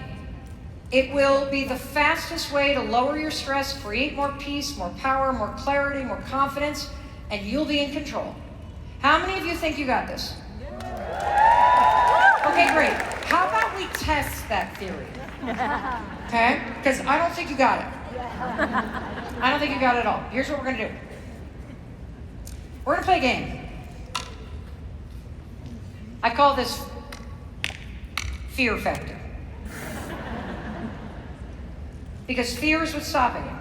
It will be the fastest way to lower your stress, create more peace, more power, more clarity, more confidence, and you'll be in control. How many of you think you got this? Okay, great. How about we test that theory? Okay? Because I don't think you got it. I don't think you got it at all. Here's what we're going to do. We're going to play a game. I call this fear factor. Because fear is what's stopping you.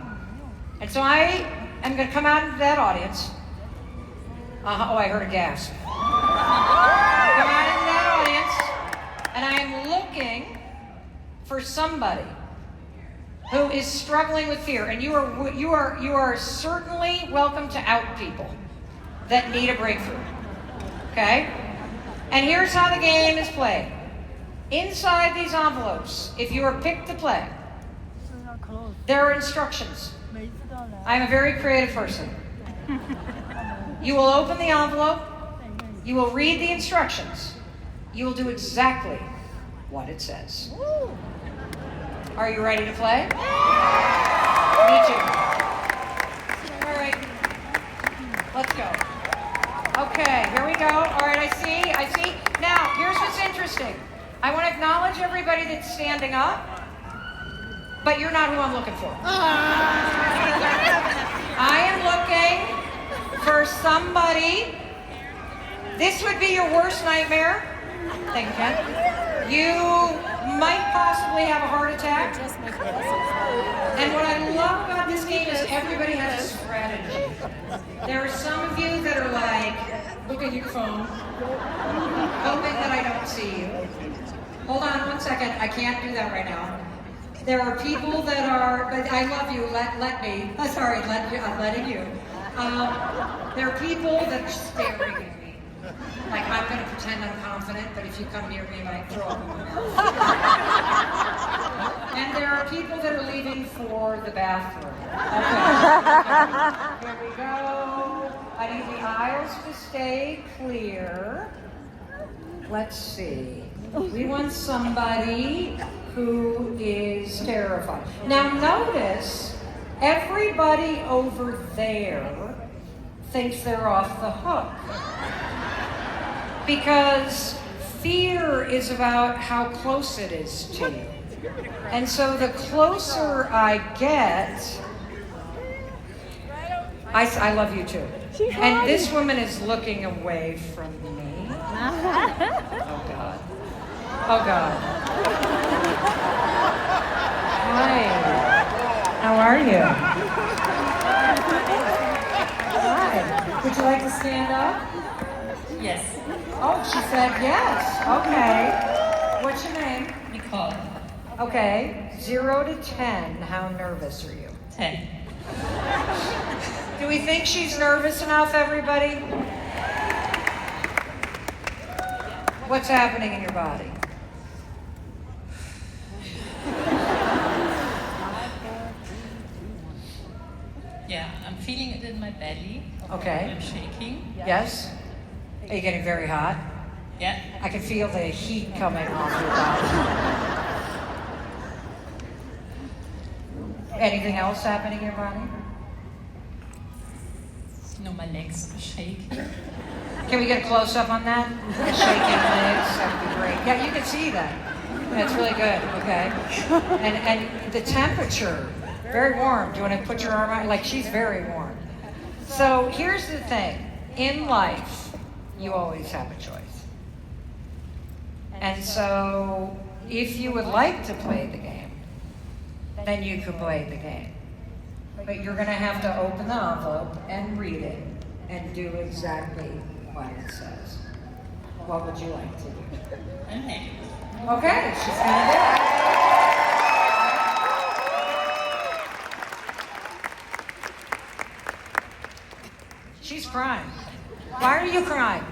And so I am going to come out into that audience. Oh, I heard a gasp. Come out into that audience, and I am looking for somebody who is struggling with fear. And you are certainly welcome to out people that need a breakthrough. Okay? And here's how the game is played. Inside these envelopes, if you are picked to play, there are instructions. I'm a very creative person. You will open the envelope. You will read the instructions. You will do exactly what it says. Are you ready to play? Me too. All right. Let's go. Okay, here we go. All right, I see. Now, here's what's interesting. I want to acknowledge everybody that's standing up, but you're not who I'm looking for. I am looking for somebody. This would be your worst nightmare. Thank you, Ken. You might possibly have a heart attack. And what I love about this game is everybody has a strategy. There are some of you that are like, look at your phone, hoping that I don't see you. Hold on 1 second, I can't do that right now. There are people that are, but I love you, let me, sorry, I'm letting you. There are people that are staring at me. Like, I'm going to pretend I'm confident, but if you come near me, I might throw up in my mouth. And there are people that are leaving for the bathroom. Okay. Here we go. I need the aisles to stay clear. Let's see. We want somebody who is terrified. Now notice, everybody over there thinks they're off the hook. Because fear is about how close it is to you. And so the closer I get, I love you too. And this woman is looking away from me. Oh God. Oh God. Hi. How are you? Hi. Would you like to stand up? Yes. Oh, she said yes. Okay. What's your name? Nicole. Okay. 0 to 10. How nervous are you? 10. Do we think she's nervous enough, everybody? What's happening in your body? Yeah, I'm feeling it in my belly. Okay. I'm shaking. Yes? Are you getting very hot? Yeah. I can feel the heat coming off your body. Anything else happening in your body? No, my legs are shaking. Can we get a close-up on that? The shaking legs, that would be great. Yeah, you can see that. That's really good, okay. And the temperature, very warm. Do you want to put your arm out? Like, she's very warm. So here's the thing. In life, you always have a choice. And so if you would like to play the game, then you can play the game. But you're going to have to open the envelope and read it and do exactly what it says. What would you like to do? Okay. Okay, she's going to do it. She's crying. Why are you crying?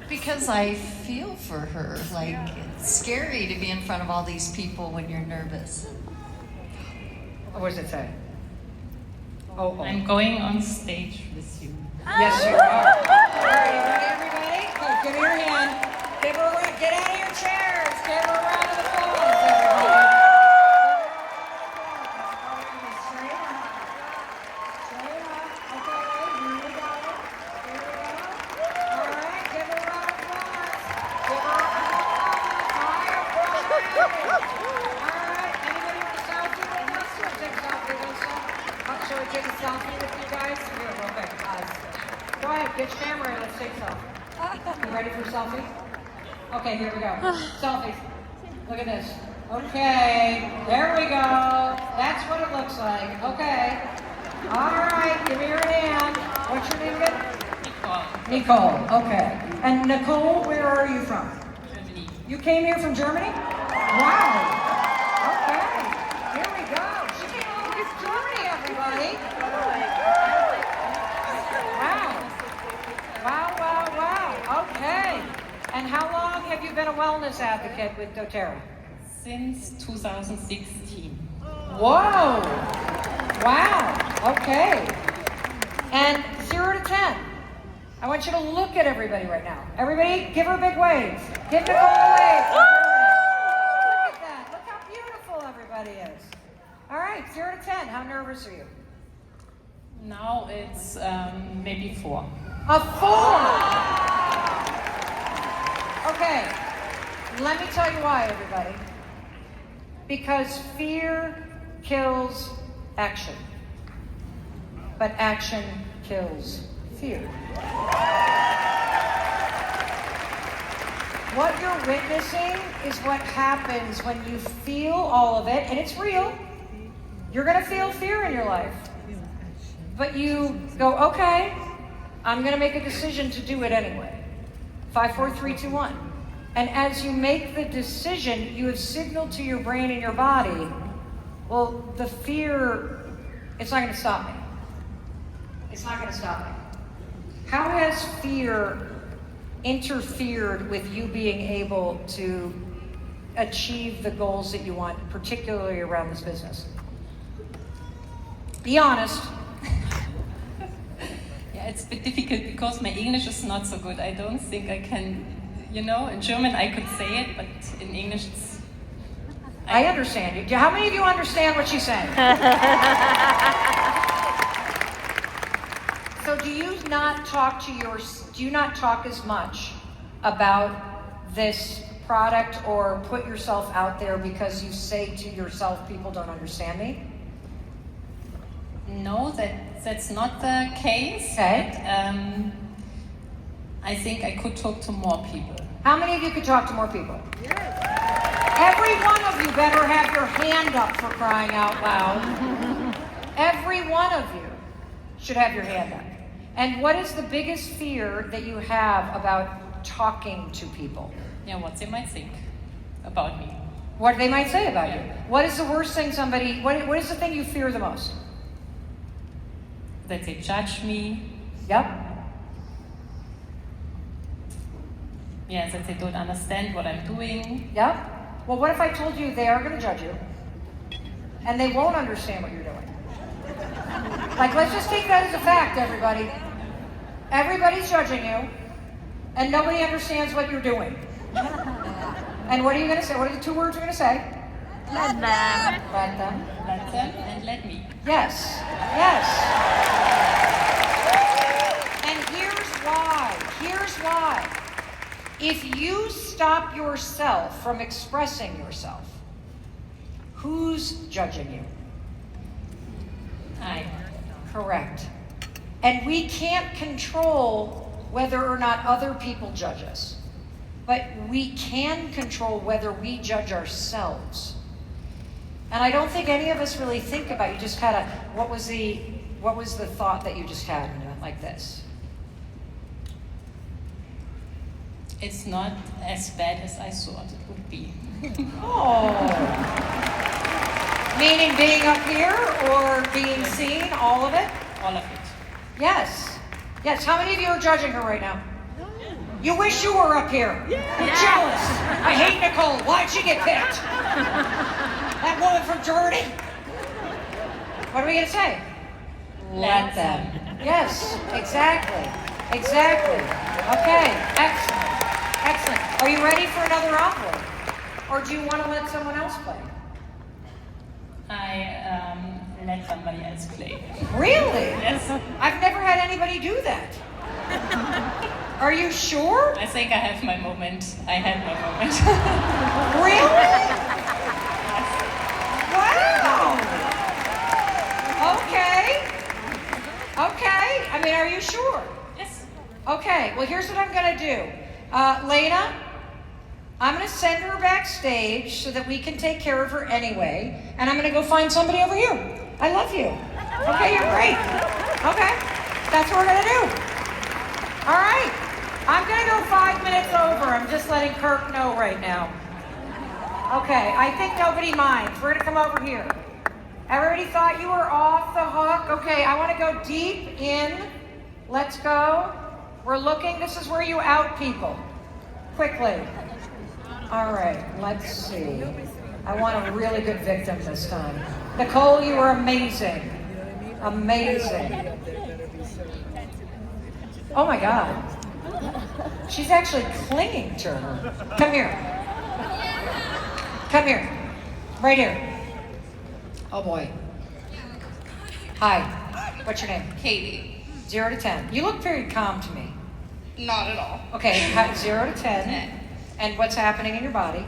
Because I feel for her. Like, it's scary to be in front of all these people when you're nervous. What does it say? Oh. I'm going on stage with you. Yes, you are. All right, ready, everybody? Okay, give me your hand. Give her a round. Get out of your chairs. Give her a round of applause, everybody. Straight up. Straight up. Okay, here we go. Here we go. All right, give her a round of applause. Give her a round of applause. All right, anybody want a selfie with us? We'll take a selfie with us. Shall we take a selfie with you guys? Here, real quick. Go ahead, get your camera in. Let's take a selfie. You ready for a selfie? Okay, here we go. Selfies. Look at this. Okay, there we go. That's what it looks like. Okay. All right, give me your hand. What's your name again? Nicole. Okay. And Nicole, where are you from? Germany. You came here from Germany? Wow. Okay. Here we go. She came all the way from Germany, everybody. Wow. Wow, wow, wow. Okay. And how long have you been a wellness advocate with dōTERRA? Since 2016. Whoa. Wow. Okay. And 0 to 10. I want you to look at everybody right now. Everybody, give her a big wave. Give Nicole a wave. Look at that. Look how beautiful everybody is. All right, 0 to 10. How nervous are you? Now it's maybe 4. A 4. Okay, let me tell you why, everybody. Because fear kills action, but action kills fear. What you're witnessing is what happens when you feel all of it, and it's real. You're gonna feel fear in your life. But you go, okay, I'm gonna make a decision to do it anyway. 5, 4, 3, 2, 1. And as you make the decision, you have signaled to your brain and your body, well, the fear, it's not gonna stop me. It's not gonna stop me. How has fear interfered with you being able to achieve the goals that you want, particularly around this business? Be honest. Yeah, it's a bit difficult because my English is not so good. I don't think I can, in German I could say it, but in English it's... I understand you. How many of you understand what she's saying? So do you not talk as much about this product or put yourself out there because you say to yourself, people don't understand me? No, that's not the case. Okay. But, I think I could talk to more people. How many of you could talk to more people? Every one of you better have your hand up, for crying out loud. Every one of you should have your hand up. And what is the biggest fear that you have about talking to people? Yeah, what they might think about me. What they might say about you. What is the worst thing what is the thing you fear the most? That they judge me. Yep. Yeah, that they don't understand what I'm doing. Yep. Well, what if I told you they are going to judge you and they won't understand what you're doing? Like, let's just take that as a fact, everybody. Everybody's judging you and nobody understands what you're doing. And what are you going to say? What are the 2 words you're going to say? Let them. Let them. Let them and let me. Yes. Yes. And here's why. Here's why. If you stop yourself from expressing yourself, who's judging you? I. Correct. And we can't control whether or not other people judge us, but we can control whether we judge ourselves. And I don't think any of us really think about, you just had what was the thought that you just had when you went like this? It's not as bad as I thought it would be. Oh. Meaning being up here or being seen, all of it? All of it. Yes. Yes. How many of you are judging her right now? You wish you were up here. You're jealous. I hate Nicole. Why'd she get picked? That woman from Germany. What are we going to say? Let them. Yes, exactly. Exactly. Okay, excellent. Excellent. Are you ready for another envelope? Or do you want to let someone else play? I let somebody else play. Really? Yes. I've never had anybody do that. Are you sure? I think I have my moment. I had my moment. Really? Wow. Okay. Okay. I mean, are you sure? Yes. Okay. Well, here's what I'm going to do. Lena, I'm going to send her backstage so that we can take care of her anyway. And I'm going to go find somebody over here. I love you. Okay, you're great. Okay. That's what we're going to do. All right. I'm going to go 5 minutes over. I'm just letting Kirk know right now. Okay, I think nobody minds. We're going to come over here. Everybody thought you were off the hook? Okay, I want to go deep in. Let's go. We're looking. This is where you out people. Quickly. All right, let's see. I want a really good victim this time. Nicole, you were amazing. Amazing. Oh my God. She's actually clinging to her. Come here. Come here. Right here. Oh boy. Hi. What's your name? Katie. 0 to 10. You look very calm to me. Not at all. Okay, 0 to 10. And what's happening in your body?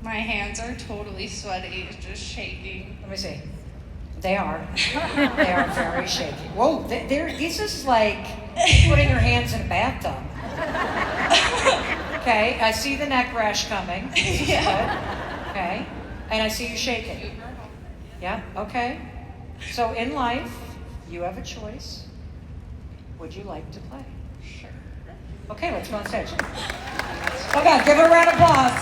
My hands are totally sweaty, just shaking. Let me see. They are. They are very shaky. Whoa, this is like putting your hands in a bathtub. Okay, I see the neck rash coming. Yeah. Good. Okay, and I see you shaking. Yeah, okay. So in life, you have a choice. Would you like to play? Sure. Okay, let's go on stage. Okay, give her a round of applause.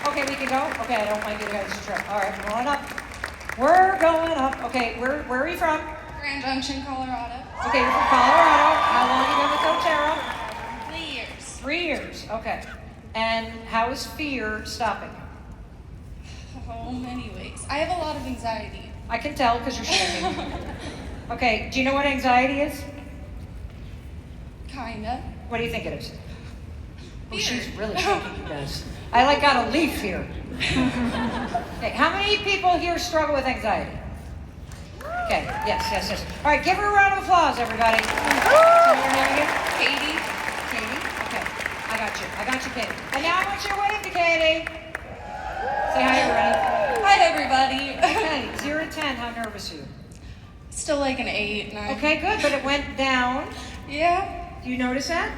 Okay, we can go? Okay, I don't want you guys to trip. All right, we're going up. We're going up. Okay, where are you from? Grand Junction, Colorado. Okay, you're from Colorado. How long have you been with dōTERRA? 3 years. 3 years, okay. And how is fear stopping you? Oh, many ways. I have a lot of anxiety. I can tell because you're shaking. Okay, do you know what anxiety is? Kinda. What do you think it is? Oh, Fear. she's really shaking, you guys. I like got a leaf here. Okay, how many people here struggle with anxiety? Okay, yes. All right, give her a round of applause, everybody. Tell me your name again. Katie. Katie? Okay, I got you, Katie. And now I want you to wave to Katie. Say hi, everybody. Hi, everybody. Okay, 0 to 10, how nervous are you? Still like an 8, 9. Okay, good, but it went down. Yeah. Do you notice that?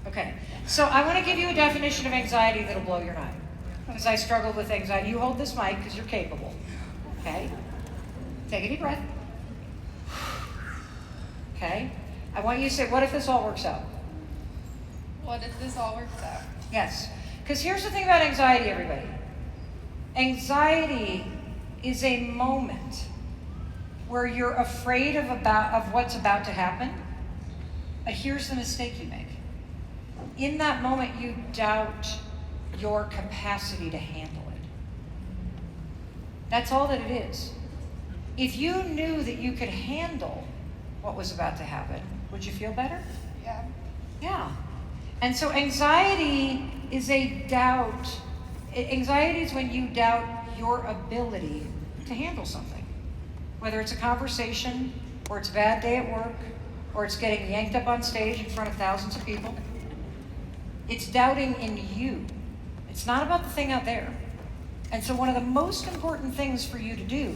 Okay, so I want to give you a definition of anxiety that'll blow your mind. Because I struggled with anxiety. You hold this mic because you're capable. Okay? Take a deep breath. Okay? I want you to say, what if this all works out? What if this all works out? Yes. Because here's the thing about anxiety, everybody. Anxiety is a moment where you're afraid of what's about to happen. But here's the mistake you make. In that moment, you doubt your capacity to handle it. That's all that it is. If you knew that you could handle what was about to happen, would you feel better? Yeah. Yeah. And so anxiety is a doubt. Anxiety is when you doubt your ability to handle something. Whether it's a conversation, or it's a bad day at work, or it's getting yanked up on stage in front of thousands of people. It's doubting in you. It's not about the thing out there. And so one of the most important things for you to do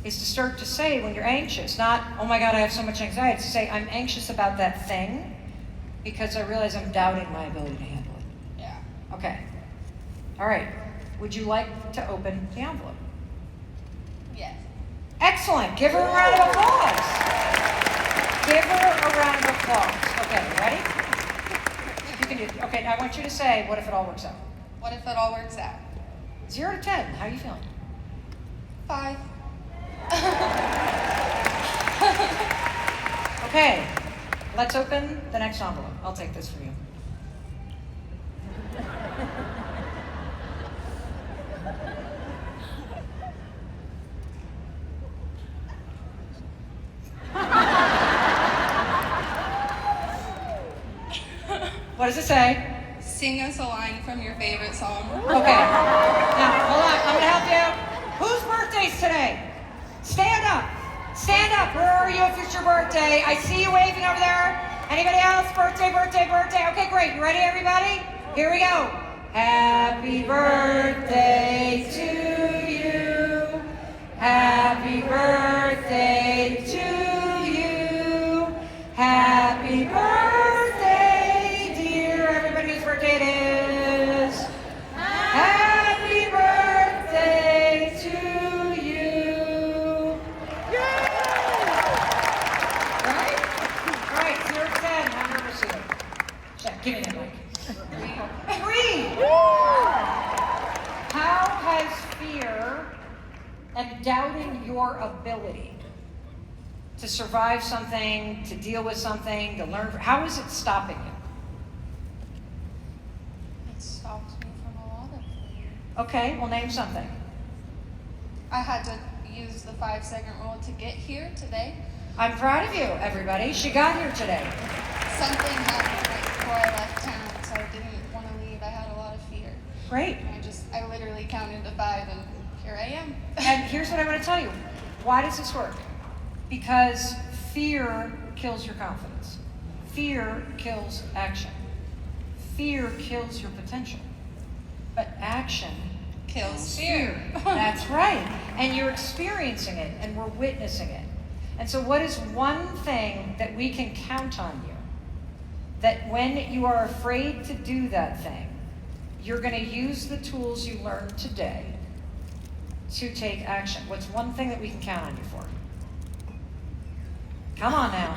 is to start to say when you're anxious, not, oh my God, I have so much anxiety, to say, I'm anxious about that thing because I realize I'm doubting my ability to handle it. Yeah. Okay. All right. Would you like to open the envelope? Yes. Excellent. Give her a round of applause. Give her a round of applause. Okay, ready? You can do it. Okay, now I want you to say, what if it all works out? What if it all works out? 0 to 10. How are you feeling? 5. Okay, let's open the next envelope. I'll take this for you. What does it say? Sing us a line from your favorite song. Okay. Now, hold on. I'm going to help you out. Whose birthday's today? Stand up. Stand up. Where are you if it's your birthday? I see you waving over there. Anybody else? Birthday. Okay, great. You ready, everybody? Here we go. Happy birthday to you. Happy birthday to you. Happy birthday, dear. Everybody whose birthday it is. Happy birthday to you. Yay! Right? All right, 0 to 10. How nervous are you? Check. Give me that mic. 3. How has fear and doubting your ability to survive something, to deal with something, to learn, how is it stopping you? It stops me from a lot of things. Okay, well, name something. I had to use the 5-second rule to get here today. I'm proud of you, everybody. She got here today. Something happened right before I left town, so I didn't want to leave. I had a lot of fear. Great. And I literally counted to 5 and here I am. And here's what I want to tell you. Why does this work? Because fear kills your confidence. Fear kills action. Fear kills your potential. But action Kills fear. That's right. And you're experiencing it, and we're witnessing it. And so what is one thing that we can count on you? That when you are afraid to do that thing, you're going to use the tools you learned today to take action. What's one thing that we can count on you for? Come on now.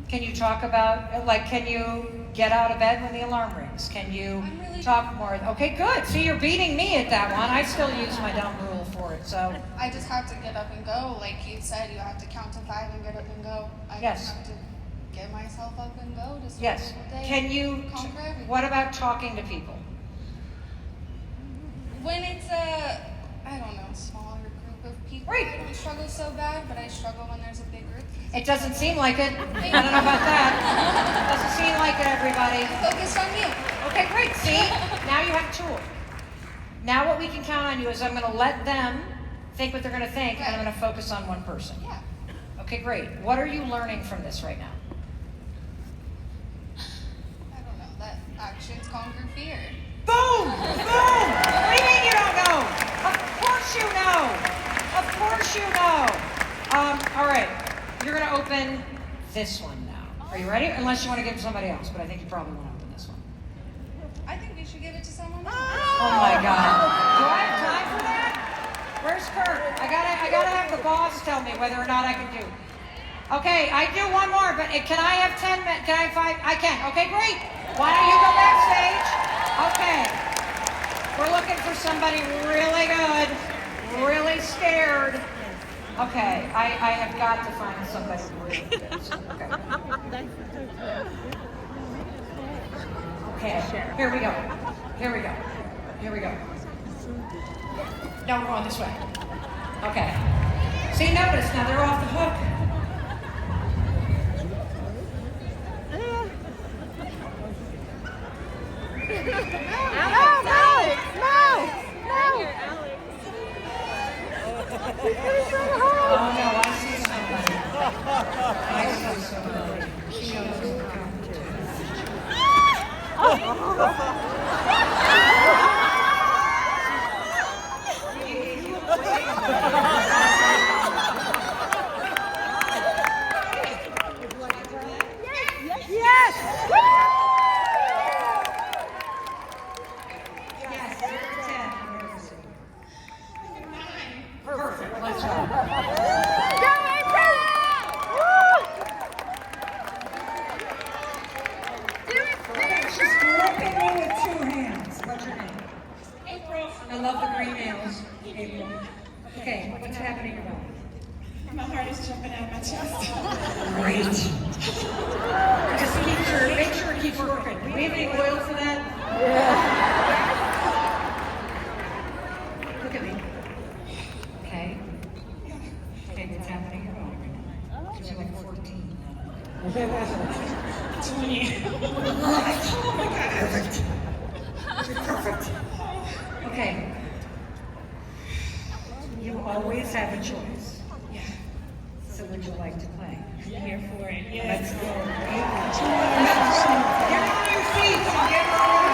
Can you talk about, like, can you get out of bed when the alarm rings? Can you talk more? Okay, good. See, you're beating me at that one. I still use my dumb rule for it, so. I just have to get up and go. Like you said, you have to count to 5 and get up and go. I just have to get myself up and go. Just yes. Can you, what about talking to people? When it's a, I don't know, smaller group of people, I don't struggle so bad, but I struggle when there's a big group. It doesn't seem like it. I don't know about that. Doesn't seem like it, everybody. Focus on you. Okay, great. See, now you have a tool. Now what we can count on you is I'm going to let them think what they're going to think, and I'm going to focus on one person. Yeah. Okay, great. What are you learning from this right now? I don't know. That actions conquer fear. Boom! Boom! What do you mean you don't know? Of course you know. Of course you know. All right. You're going to open this one now. Are you ready? Unless you want to give it to somebody else, but I think you probably want to open this one. I think we should give it to someone else. Oh my God. Do I have time for that? Where's Kurt? I gotta have the boss tell me whether or not I can do. Okay, I do one more, but can I have 10 minutes? Can I have 5? I can. Okay, great. Why don't you go backstage? Okay. We're looking for somebody really good, really scared. Okay, I have got to find somebody really good. Okay, here we go. Here we go. Here we go. No, we're going this way. Okay. See, notice, now they're off the hook. Oh no, I see somebody. I see somebody. She knows who to come to. Yes! Yes, 10. Perfect, let's go. She's gripping me with 2 hands. What's your name? April. I love the green nails. April. Okay, what's happening about? My heart is jumping out of my chest. Great. Just make sure it keeps working. Do we have any oil for that? Yeah. Look at me. Okay. Okay, what's happening about? She's like 14. 20. Perfect. Perfect. Okay. You always have a choice. Yeah. So would you like to play? I'm here for it. Yeah. Let's go. Get on your feet and get on.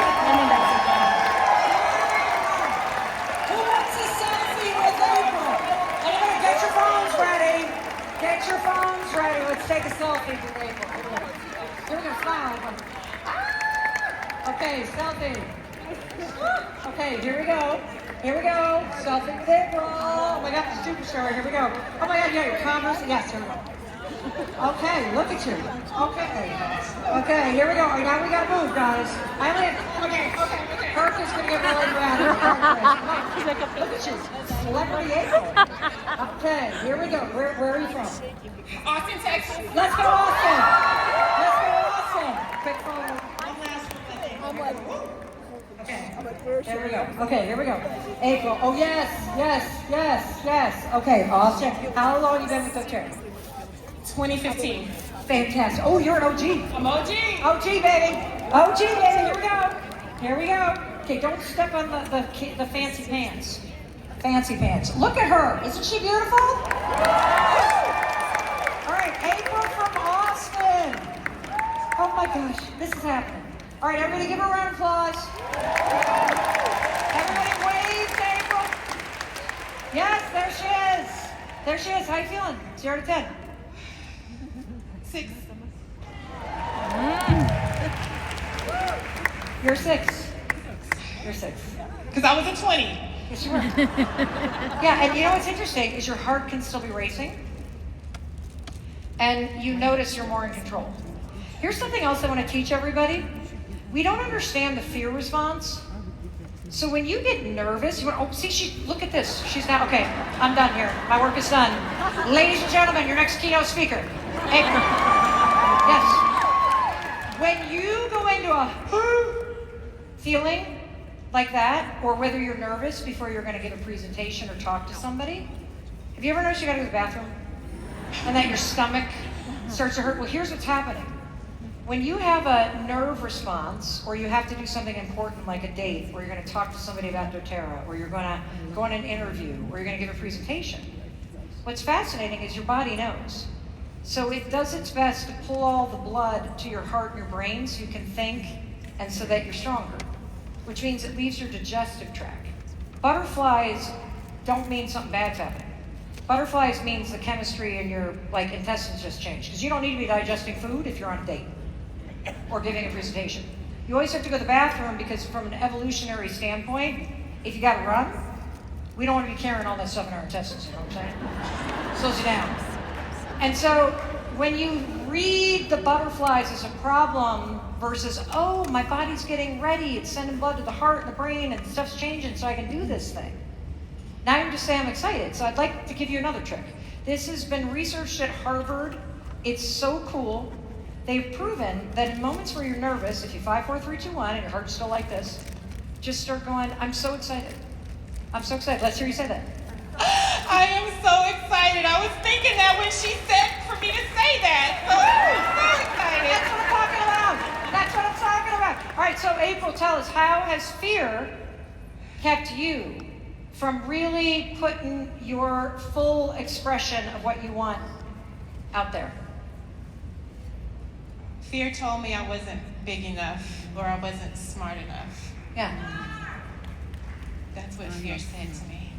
Who wants a selfie with April? Anybody, get your phones ready. Get your phones ready. Let's take a selfie with April. You're gonna smile. Okay, selfie. Okay, here we go. Here we go. Selfie with April. Oh my God, the superstar. Here we go. Oh my God, yeah, your Converse. Yes, here we go. Okay, look at you. Okay. Okay, here we go. Now we gotta move, guys. I only have, okay. Kirk is gonna get really mad. Look at you. Celebrity April. Okay, here we go. Where are you from? Austin, Texas. Let's go, Austin. Let's go, Austin. Quick photo. One last one, I think. I'm like, whoa. Okay, there we go. Okay, here we go. April. Oh, yes. Okay, Austin. How long have you been with dōTERRA? 2015. Fantastic. Oh, you're an OG. I'm OG. OG, baby. Here we go. Okay, don't step on the fancy pants. Fancy pants. Look at her. Isn't she beautiful? All right, April from Austin. Oh my gosh, this is happening. All right, everybody give her a round of applause. Everybody wave to April. Yes, there she is. There she is. How you feeling? 0 to 10. 6. You're 6. You're 6. Because I was a 20. Yes, you were. Yeah, and you know what's interesting is your heart can still be racing. And you notice you're more in control. Here's something else I want to teach everybody. We don't understand the fear response. So when you get nervous, you want, oh, see, look at this. She's now, okay, I'm done here. My work is done. Ladies and gentlemen, your next keynote speaker. April. Yes. When you go into a feeling like that, or whether you're nervous before you're going to give a presentation or talk to somebody, have you ever noticed you got to go to the bathroom? And that your stomach starts to hurt? Well, here's what's happening. When you have a nerve response, or you have to do something important like a date, or you're going to talk to somebody about dōTERRA, or you're going to go on an interview, or you're going to give a presentation, what's fascinating is your body knows. So it does its best to pull all the blood to your heart and your brain so you can think, and so that you're stronger, which means it leaves your digestive tract. Butterflies don't mean something bad's happening. Butterflies means the chemistry in your intestines just changed, because you don't need to be digesting food if you're on a date or giving a presentation. You always have to go to the bathroom because from an evolutionary standpoint, if you gotta run, we don't want to be carrying all that stuff in our intestines, you know what I'm saying? Slows you down. And so when you read the butterflies as a problem versus, oh, my body's getting ready, it's sending blood to the heart and the brain and stuff's changing so I can do this thing. Now you just say I'm excited. So I'd like to give you another trick. This has been researched at Harvard. It's so cool. They've proven that in moments where you're nervous, if you 5, 4, 3, 2, 1, and your heart's still like this, just start going, I'm so excited. I'm so excited. Let's hear you say that. I am so excited. I was thinking that when she said for me to say that. So I'm so excited. That's what I'm talking about. That's what I'm talking about. All right, so April, tell us, how has fear kept you from really putting your full expression of what you want out there? Fear told me I wasn't big enough or I wasn't smart enough. Yeah. That's what fear said to me.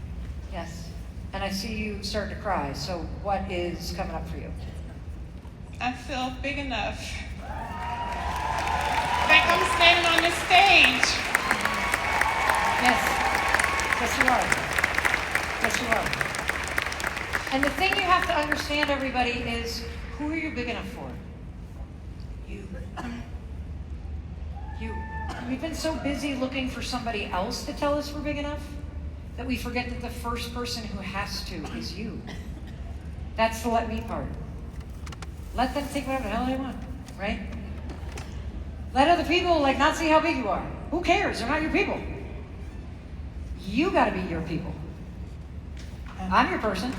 Yes. And I see you start to cry. So what is coming up for you? I feel big enough. Like I'm standing on this stage. Yes. Yes, you are. Yes, you are. And the thing you have to understand, everybody, is who are you big enough for? You. You. We've been so busy looking for somebody else to tell us we're big enough that we forget that the first person who has to is you. That's the let me part. Let them think whatever the hell they want, right? Let other people not see how big you are. Who cares? They're not your people. You gotta be your people. I'm your person.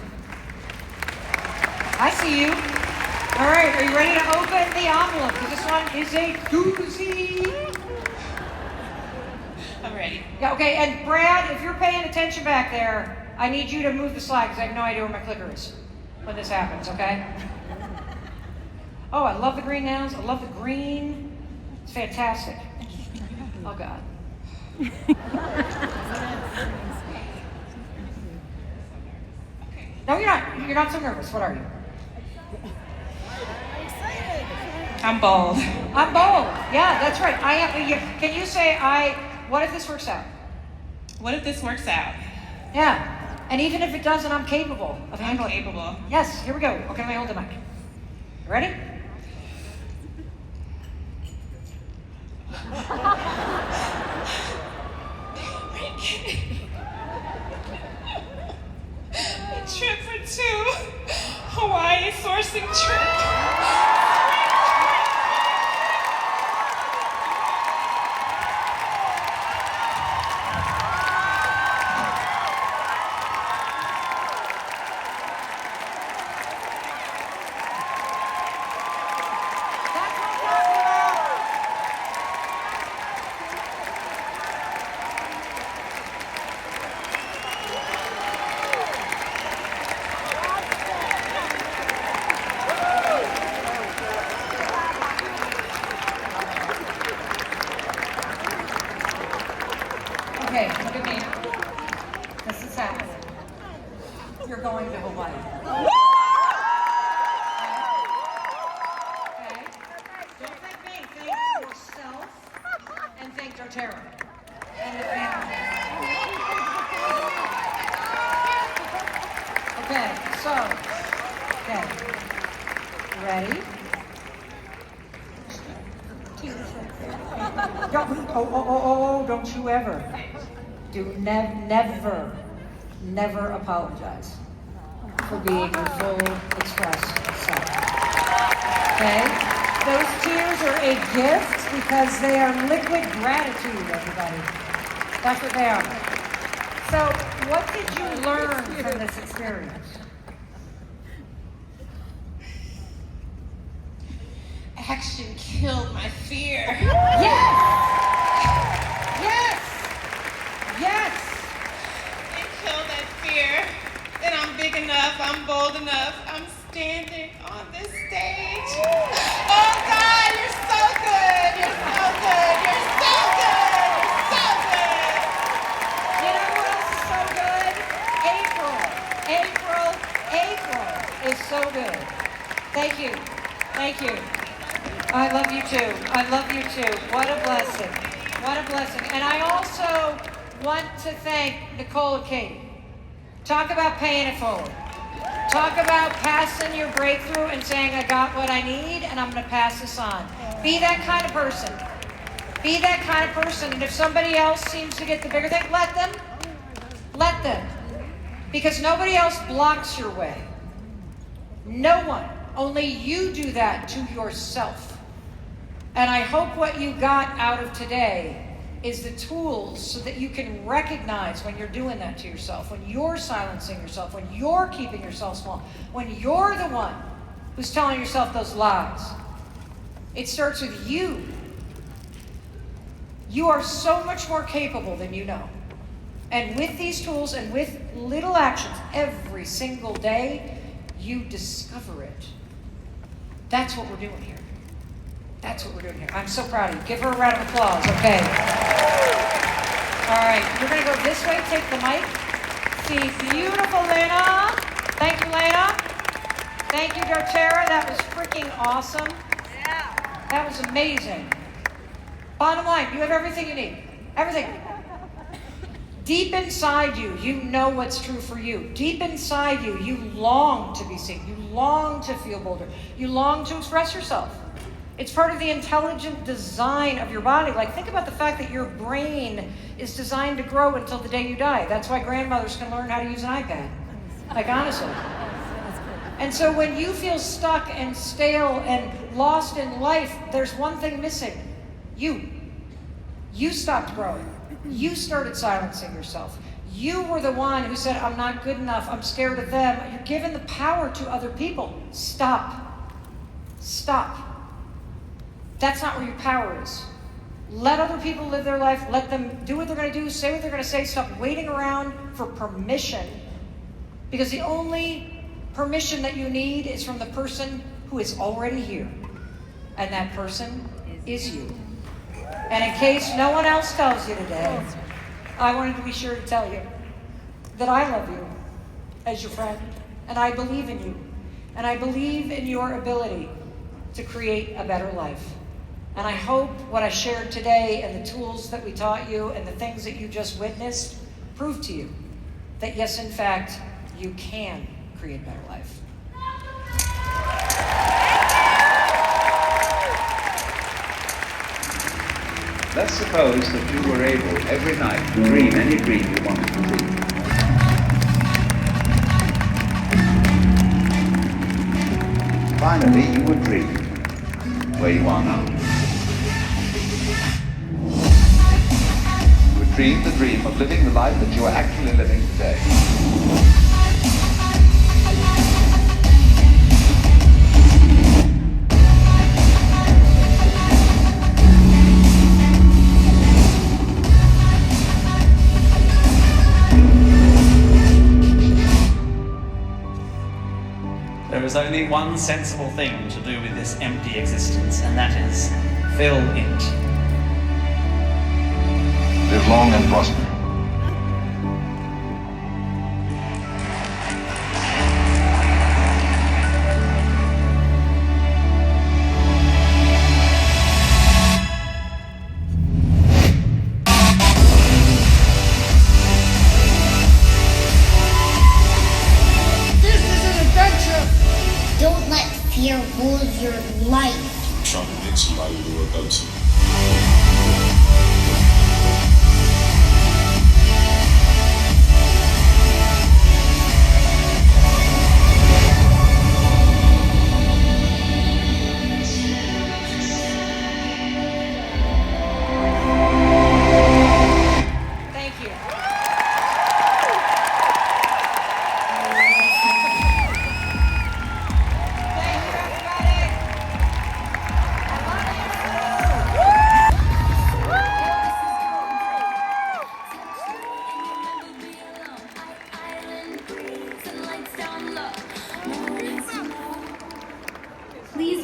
I see you. All right, are you ready to open the envelope? Because this one is a doozy. I'm ready. Yeah, okay, and Brad, if you're paying attention back there, I need you to move the slide because I have no idea where my clicker is when this happens, okay? Oh, I love the green nails. I love the green. It's fantastic. Oh, God. No, you're not. You're not so nervous. What are you? I'm bold. I'm bold. Yeah, that's right. I am. Can you say what if this works out? What if this works out? Yeah. And even if it doesn't, I'm capable of handling it. I'm capable. Yes, here we go. Okay, let me hold the mic. Ready? A trip for 2. Hawaii sourcing trip. Okay, look at me. This is happening. you're going to Hawaii. Okay? Don't thank me. Thank yourself and thank dōTERRA and the family. Okay, so, ready? Don't you ever, never apologize for being your full expressed self. Okay? Those tears are a gift because they are liquid gratitude, everybody. That's what they are. So, what did you learn from this experience? Action killed my fear. Yes! Yes! Yes! It killed that fear. That I'm big enough, I'm bold enough, I'm standing on this stage. Oh God, you're so good! You're so good! You're so good! You're so good! You know what else is so good? April is so good. Thank you. Thank you. I love you too. I love you too. What a blessing. What a blessing. And I also want to thank Nicole and Katie. Talk about paying it forward. Talk about passing your breakthrough and saying, I got what I need and I'm going to pass this on. Be that kind of person. Be that kind of person. And if somebody else seems to get the bigger thing, let them. Let them. Because nobody else blocks your way. No one. Only you do that to yourself. And I hope what you got out of today is the tools so that you can recognize when you're doing that to yourself, when you're silencing yourself, when you're keeping yourself small, when you're the one who's telling yourself those lies. It starts with you. You are so much more capable than you know. And with these tools and with little actions every single day, you discover it. That's what we're doing here. That's what we're doing here. I'm so proud of you. Give her a round of applause, okay? All right, you're going to go this way. Take the mic. See beautiful Lena. Thank you, Lena. Thank you, dōTERRA. That was freaking awesome. Yeah. That was amazing. Bottom line, you have everything you need. Everything. Deep inside you, you know what's true for you. Deep inside you, you long to be seen. You long to feel bolder. You long to express yourself. It's part of the intelligent design of your body. Like, think about the fact that your brain is designed to grow until the day you die. That's why grandmothers can learn how to use an iPad. Like, honestly. And so when you feel stuck and stale and lost in life, there's one thing missing. You. You stopped growing. You started silencing yourself. You were the one who said, I'm not good enough. I'm scared of them. You're giving the power to other people. Stop. Stop. That's not where your power is. Let other people live their life. Let them do what they're going to do, say what they're going to say. Stop waiting around for permission. Because the only permission that you need is from the person who is already here. And that person is you. And in case no one else tells you today, I wanted to be sure to tell you that I love you as your friend. And I believe in you. And I believe in your ability to create a better life. And I hope what I shared today and the tools that we taught you and the things that you just witnessed prove to you that yes, in fact, you can create a better life. Let's suppose that you were able every night to dream any dream you wanted to dream. Finally, you would dream where you are now. You would dream the dream of living the life that you are actually living today. There is only one sensible thing to do with this empty existence, and that is fill it. Live long and prosper.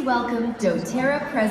welcome dōTERRA President